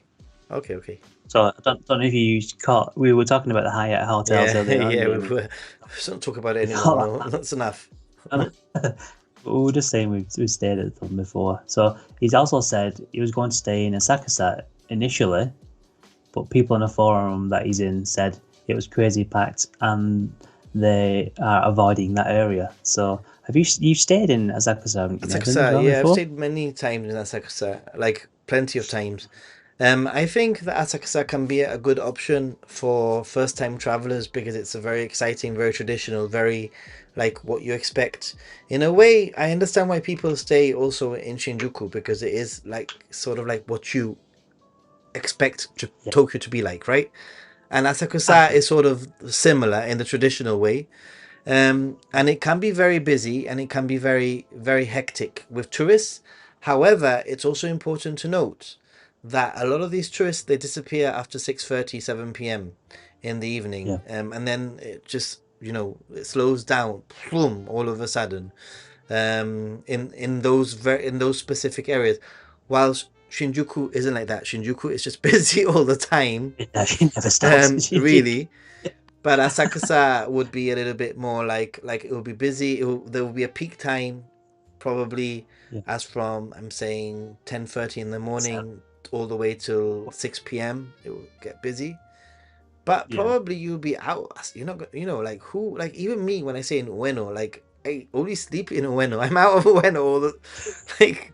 okay. So I don't know if you caught. We were talking about the Hyatt hotels Yeah, earlier on, yeah. We Jamie. were. Don't talk about it We anymore. caught No, that. that's enough. We were just saying we've stayed at them before. So he's also said he was going to stay in Asakusa initially, but people in a forum that he's in said it was crazy packed and they are avoiding that area. So have you've stayed in Asakusa, haven't you, Nathan, as Asakusa. well Yeah, I've before? stayed many times in Asakusa, like plenty of times. I think that Asakusa can be a good option for first-time travelers because it's a very exciting, very traditional, very like what you expect. In a way, I understand why people stay also in Shinjuku because it is like sort of like what you expect Yeah, Tokyo to be like, right? And Asakusa absolutely. is sort of similar in the traditional way. And it can be very busy and it can be very, very hectic with tourists. However, it's also important to note that a lot of these tourists they disappear after 6:30, 7 p.m. in the Yeah, evening. And then it just, it slows down, boom, all of a sudden. In those specific areas. Whilst Shinjuku isn't like that. Shinjuku is just busy all the time. it never stops. Really. But Asakusa would be a little bit more like it will be busy. There will be a peak time, probably Yeah, as from I'm saying 10:30 in the so, morning all the way till 6 p.m. It will get busy. But yeah. probably you'll be out. You're not, like who, like even me when I say in Ueno, like I only sleep in Ueno. I'm out of Ueno all the, like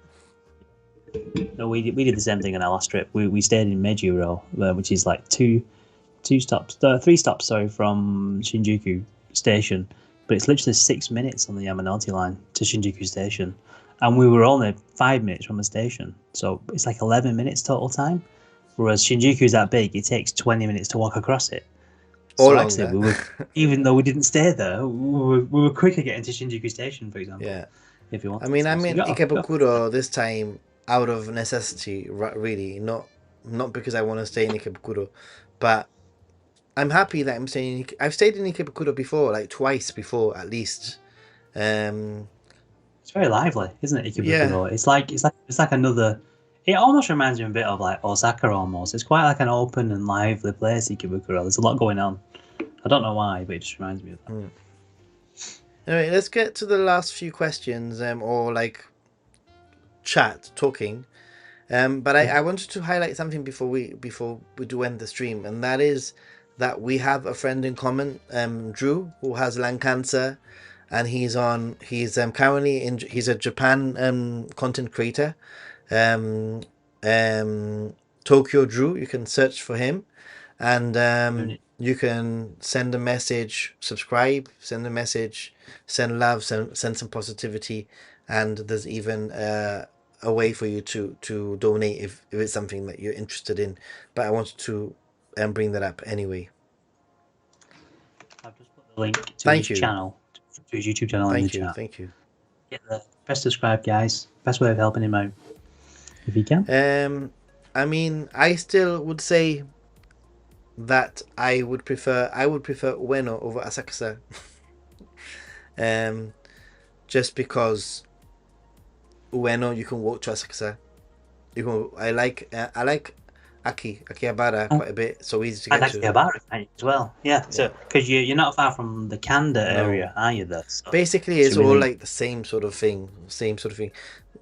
No, we did the same thing on our last trip. We stayed in Meijiro, which is like three stops, sorry, from Shinjuku Station. But it's literally 6 minutes on the Yamanote line to Shinjuku Station, and we were only 5 minutes from the station. So it's like 11 minutes total time. Whereas Shinjuku is that big, it takes 20 minutes to walk across it. So actually, we were, even though we didn't stay there, we were quicker getting to Shinjuku Station, for example. Yeah. If you want. I mean, I'm in Ikebukuro this time out of necessity, really, not because I want to stay in Ikebukuro, but I'm happy that I'm staying. I've stayed in Ikebukuro before, like twice before at least. It's very lively, isn't it, Ikebukuro? Yeah. It's like another. It almost reminds me a bit of like Osaka almost. It's quite like an open and lively place, Ikebukuro. There's a lot going on. I don't know why, but it just reminds me of that. Anyway, let's get to the last few questions, or like talking. But I wanted to highlight something before we do end the stream, and that is that we have a friend in common, Drew, who has lung cancer, and he's currently he's a Japan content creator, Tokyo Drew. You can search for him, and you can send a message, subscribe, send a message, send love, send some positivity, and there's even a way for you to donate if it's something that you're interested in. But I wanted to bring that up anyway. I've just put the link to his channel, to his YouTube channel in the chat. Thank you. Press subscribe, guys. Best way of helping him out, if you can. I mean, I still would say that I would prefer Ueno over Asakusa. Just because Ueno you can walk to Asakusa. I like Akihabara quite a bit, so easy to get to. Akihabara as well, yeah. So because you're not far from the Kanda area, are you? There. So basically, it's all like the same sort of thing.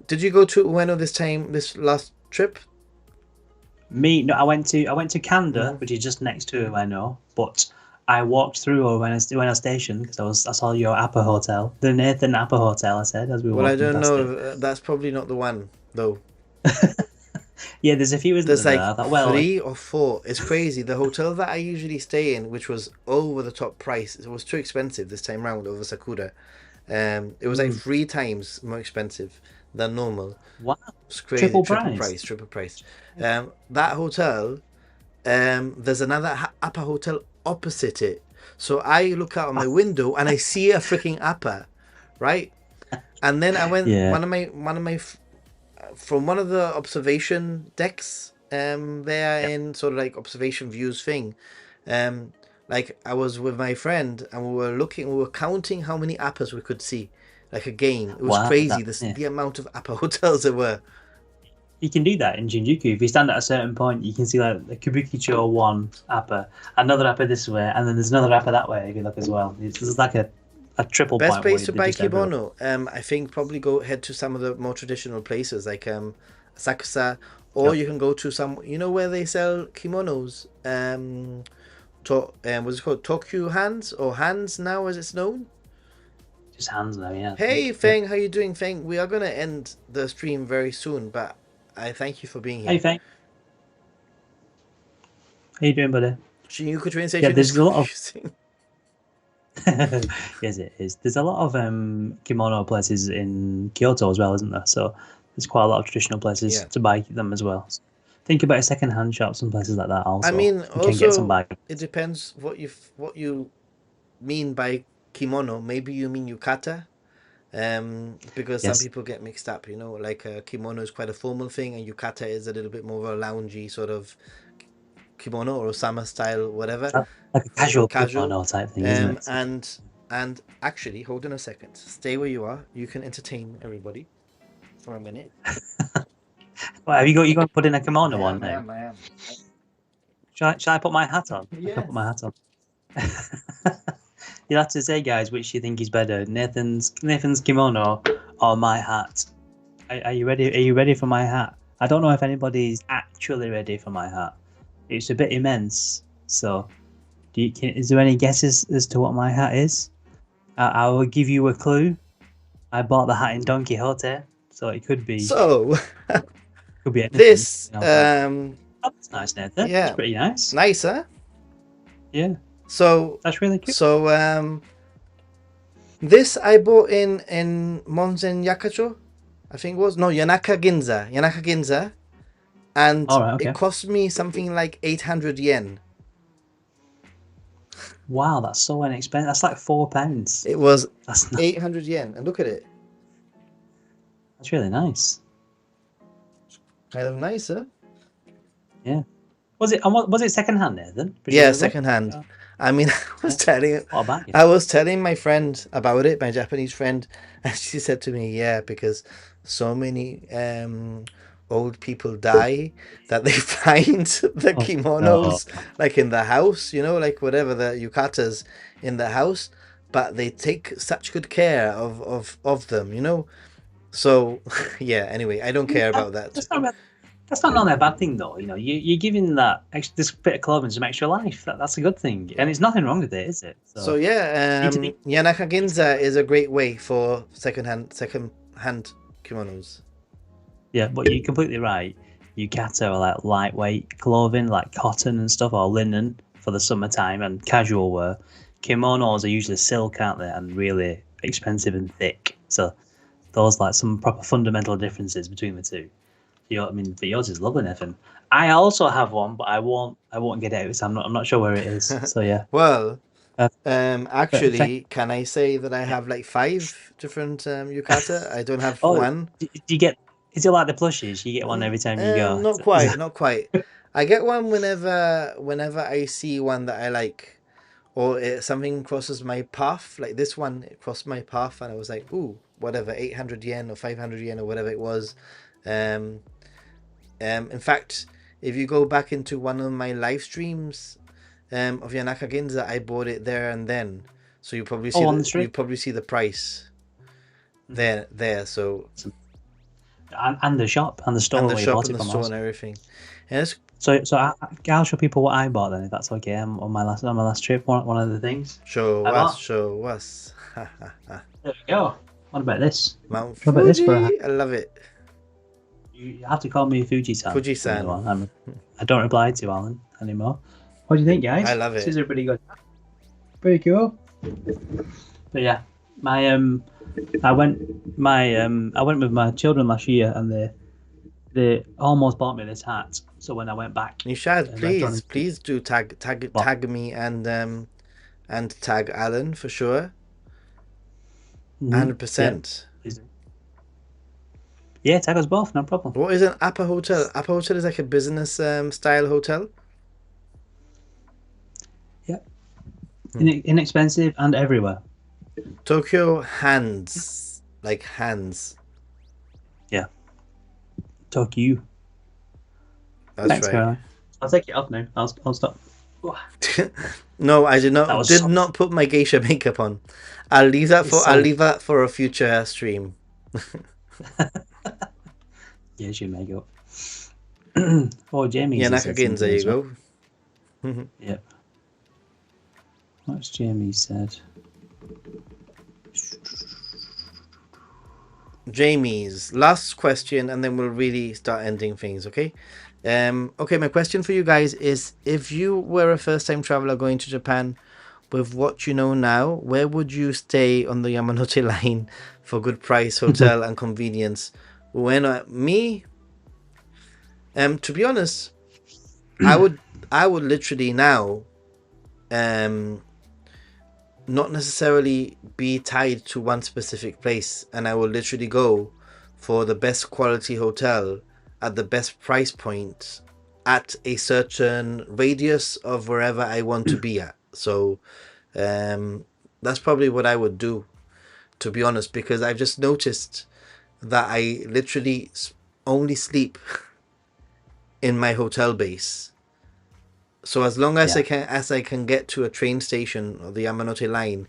Did you go to Ueno this last trip? No, I went to Kanda, which is just next to Ueno, but I walked through Ueno Station because I saw your Appa Hotel, the Nathan Appa Hotel. I said as we were. Well, I don't know. That's probably not the one though. Yeah, there's a few. There's like 3 or 4. It's crazy. The hotel that I usually stay in, which was over the top price, it was too expensive this time round over Sakura. It was like 3 times more expensive than normal. Wow. It's crazy. Triple price. That hotel, there's another Appa hotel opposite it. So I look out on my window and I see a freaking Appa, right? And then I went from one of the observation decks there in sort of like observation views thing. Like I was with my friend and we were counting how many Appas we could see. Like again, it was crazy. The amount of Appa hotels there were. You can do that in Shinjuku. If you stand at a certain point, you can see like the Kabukicho one Appa, another Appa this way, and then there's another Appa that way if you look as well. It's like a triple best point. Place to buy kimono. I think probably head to some of the more traditional places like Asakusa, or you can go to some. You know where they sell kimonos. What's it called? Tokyo Hands or Hands now, as it's known. Just Hands now, yeah. Hey Feng, how you doing, Feng? We are gonna end the stream very soon, but I thank you for being here. Hey Feng. How you doing, buddy? Shinjuku train station. Yeah, there's a lot of. Yes, it is. There's a lot of kimono places in Kyoto as well, isn't there? So there's quite a lot of traditional places to buy them as well. So think about second-hand shops and places like that. Also, I mean, you can get some bags. It depends what you mean by kimono. Maybe you mean yukata, because some people get mixed up. You know, like kimono is quite a formal thing, and yukata is a little bit more of a loungy sort of kimono or Osama style, whatever. Like a casual kimono type thing, isn't it? And actually, hold on a second. Stay where you are. You can entertain everybody for a minute. Well, have you going to put in a kimono on now? I am. Shall I put my hat on? Yeah. I can put my hat on. You'll have to say, guys, which you think is better, Nathan's kimono or my hat. Are you ready? Are you ready for my hat? I don't know if anybody's actually ready for my hat. It's a bit immense. So, is there any guesses as to what my hat is? I will give you a clue. I bought the hat in Don Quixote, so it could be. So, Could be anything. This, You know, oh, that's nice, Nathan. yeah. That's pretty nice. Nice, huh? Yeah, So, that's really cute. this I bought in Monzen Yakacho, I think it was. No, Yanaka Ginza. And All right, okay. it cost me something like 800 yen. Wow, that's so inexpensive. That's like £4. It was That's not, 800 yen. And look at it. that's really nice. Kind of nicer. Yeah. Was it second hand, Nathan? Yeah, Presumably? second hand. Yeah. I mean, What about you? I was telling my friend about it, my Japanese friend, and she said to me, yeah, because so many old people die that they find the Oh, kimonos no. like in the house, you know, like whatever, the yukatas in the house, but they take such good care of them, you know. So yeah, anyway, I don't care about that. That's not normally a bad thing, though. You know, you're giving this bit of clothing some extra life. That's a good thing, and there's nothing wrong with it, is it? So yeah, Need to be- Yanaka Ginza is a great way for second hand kimonos. Yeah, but you're completely right. Yukata are like lightweight clothing, like cotton and stuff, or linen for the summertime, and casual wear. Kimonos are usually silk, aren't they, and really expensive and thick. So those like some proper fundamental differences between the two. I mean, but yours is lovely, Nathan. I also have one, but I won't get it out. So I'm not sure where it is. So yeah. Well, Uh, actually, can I say that I have like 5 different yukata? I don't have Oh, one. do you get? Is it like the plushies? You get one every time you go. Not quite, not quite. I get one whenever I see one that I like, or something crosses my path. Like this one, it crossed my path, and I was like, ooh, whatever, 800 yen or 500 yen or whatever it was. In fact, if you go back into one of my live streams of Yanaka Ginza, I bought it there and then. So you probably see you probably see the price there. So and the shop and the store and the where shop you bought and it the from store us. and everything. Yes. So I'll show people what I bought then, if that's okay. On my last trip, one of the things. Show us. There we go. What about this? Mount What about this, bro? Fuji. I love it. You have to call me Fuji-san. Fuji-san. I don't reply to Alan anymore. What do you think, guys? I love it. This is pretty good. Pretty cool. But yeah, I went with my children last year, and they almost bought me this hat. So when I went back, Nishad, please do tag me and tag Alan for sure. 100%. Yeah, tag us both, no problem. What is an Appa Hotel? Appa Hotel is like a business style hotel. Yeah. Inexpensive and everywhere. Tokyo hands. Like hands. Yeah. Tokyo. That's Thanks, right. Caroline. I'll take it off now. I'll stop. No, I did not put my geisha makeup on. I'll leave that for a future stream. Here's your makeup. Oh, Jamie's. Yanaka Ginza, there you go. Yep. What's Jamie said? Jamie's last question, and then we'll really start ending things, okay? Okay, my question for you guys is, if you were a first-time traveler going to Japan, with what you know now, where would you stay on the Yamanote line for good price, hotel, and convenience? Me, to be honest, I would literally now, not necessarily be tied to one specific place, and I will literally go for the best quality hotel at the best price point at a certain radius of wherever I want to be at. So that's probably what I would do, to be honest, because I've just noticed that I literally only sleep in my hotel base. So as long as I can get to a train station or the Yamanote line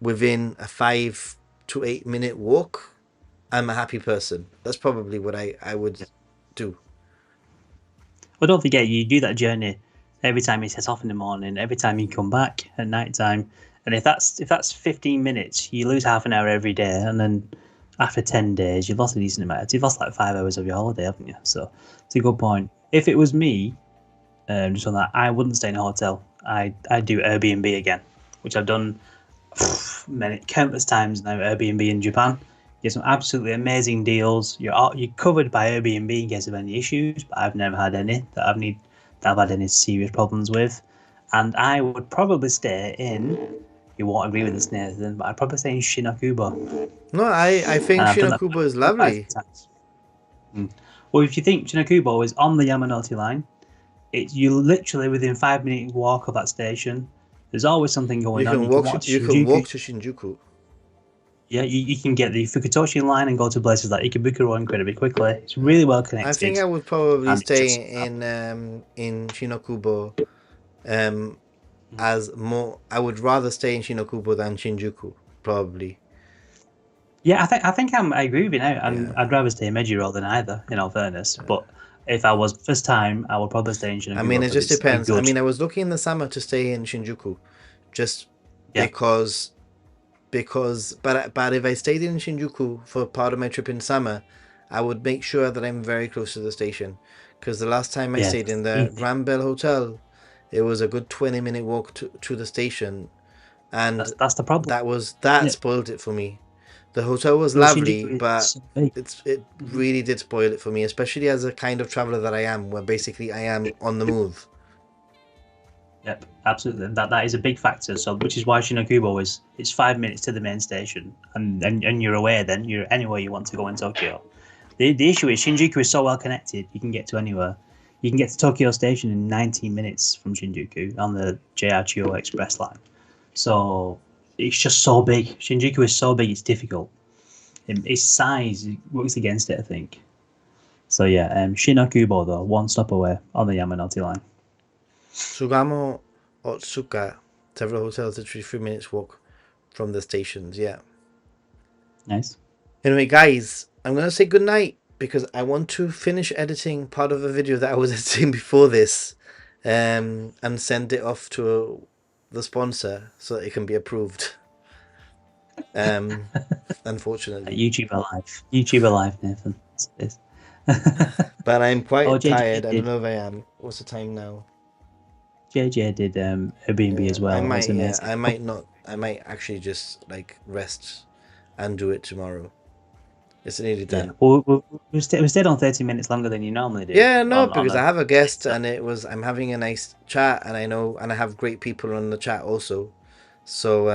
within a 5 to 8 minute walk, I'm a happy person. That's probably what I would do. Well, don't forget, you do that journey every time you set off in the morning, every time you come back at night time. And if that's 15 minutes, you lose half an hour every day. And then after 10 days, you've lost a decent amount. You've lost like 5 hours of your holiday, haven't you? So it's a good point. If it was me, just on that, I wouldn't stay in a hotel. I'd do Airbnb again, which I've done countless times now. Airbnb in Japan, you get some absolutely amazing deals. You're covered by Airbnb in case of any issues, but I've never had any that I've had any serious problems with. And I would probably stay in. You won't agree with this, Nathan, but I'd probably stay in Shinakubo. No, I think And I've done that Shinakubo is quite a lovely. few times. Well, if you think Shinakubo is on the Yamanote line, you're literally within 5 minute walk of that station. There's always something going on. You can walk to Shinjuku. Yeah, you can get the Fukutoshi line and go to places like Ikebukuro incredibly quickly. It's really well connected. I think I would probably stay in Shinakubo. As more, I would rather stay in Shinakubo than Shinjuku, probably. Yeah, I think I agree with you now. I'd rather stay in Mejiro than either, in all fairness. But if I was first time, I would probably stay in Shinjuku. I mean, it just depends. I mean, I was looking in the summer to stay in Shinjuku, just because. But if I stayed in Shinjuku for part of my trip in summer, I would make sure that I'm very close to the station. Because the last time I stayed in the Grand Bell Hotel, it was a good 20-minute walk to the station, and that's the problem. That spoiled it for me. The hotel was lovely, but it really did spoil it for me, especially as a kind of traveler that I am, where basically I am on the move. Yep, absolutely. That is a big factor. So, which is why Shinakubo it's 5 minutes to the main station, and you're away. Then you're anywhere you want to go in Tokyo. The issue is Shinjuku is so well connected. You can get to anywhere. You can get to Tokyo Station in 19 minutes from Shinjuku on the JR Chiyoda Express line. So it's just so big. Shinjuku is so big, it's difficult. Its size works against it, I think. So yeah, Shinakubo though, one stop away on the Yamanote line. Sugamo, Otsuka, several hotels literally 3 minutes walk from the stations. Yeah. Nice. Anyway, guys, I'm gonna say goodnight, because I want to finish editing part of a video that I was editing before this, and send it off to the sponsor so that it can be approved. Unfortunately. YouTuber life, Nathan. But I'm quite tired. I don't know if I am. What's the time now? JJ did Airbnb as well. I might actually just like rest and do it tomorrow. It's nearly done. Yeah. Well, we stayed on 30 minutes longer than you normally do. Yeah, no, because I have a guest and I'm having a nice chat, and I have great people on the chat also. So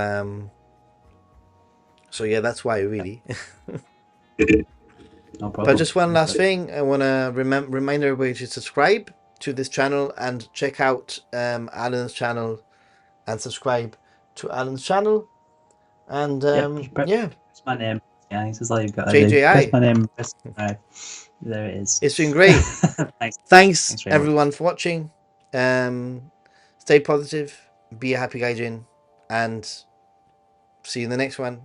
yeah, that's why really. No problem. But just one last thing, I want to remind everybody to subscribe to this channel and check out Alan's channel and subscribe to Alan's channel. And yeah. That's my name. Yeah, this is all you've got. JJI. That's my name. There it is. It's been great. Thanks very everyone for watching. Stay positive, be a happy gaijin, and see you in the next one.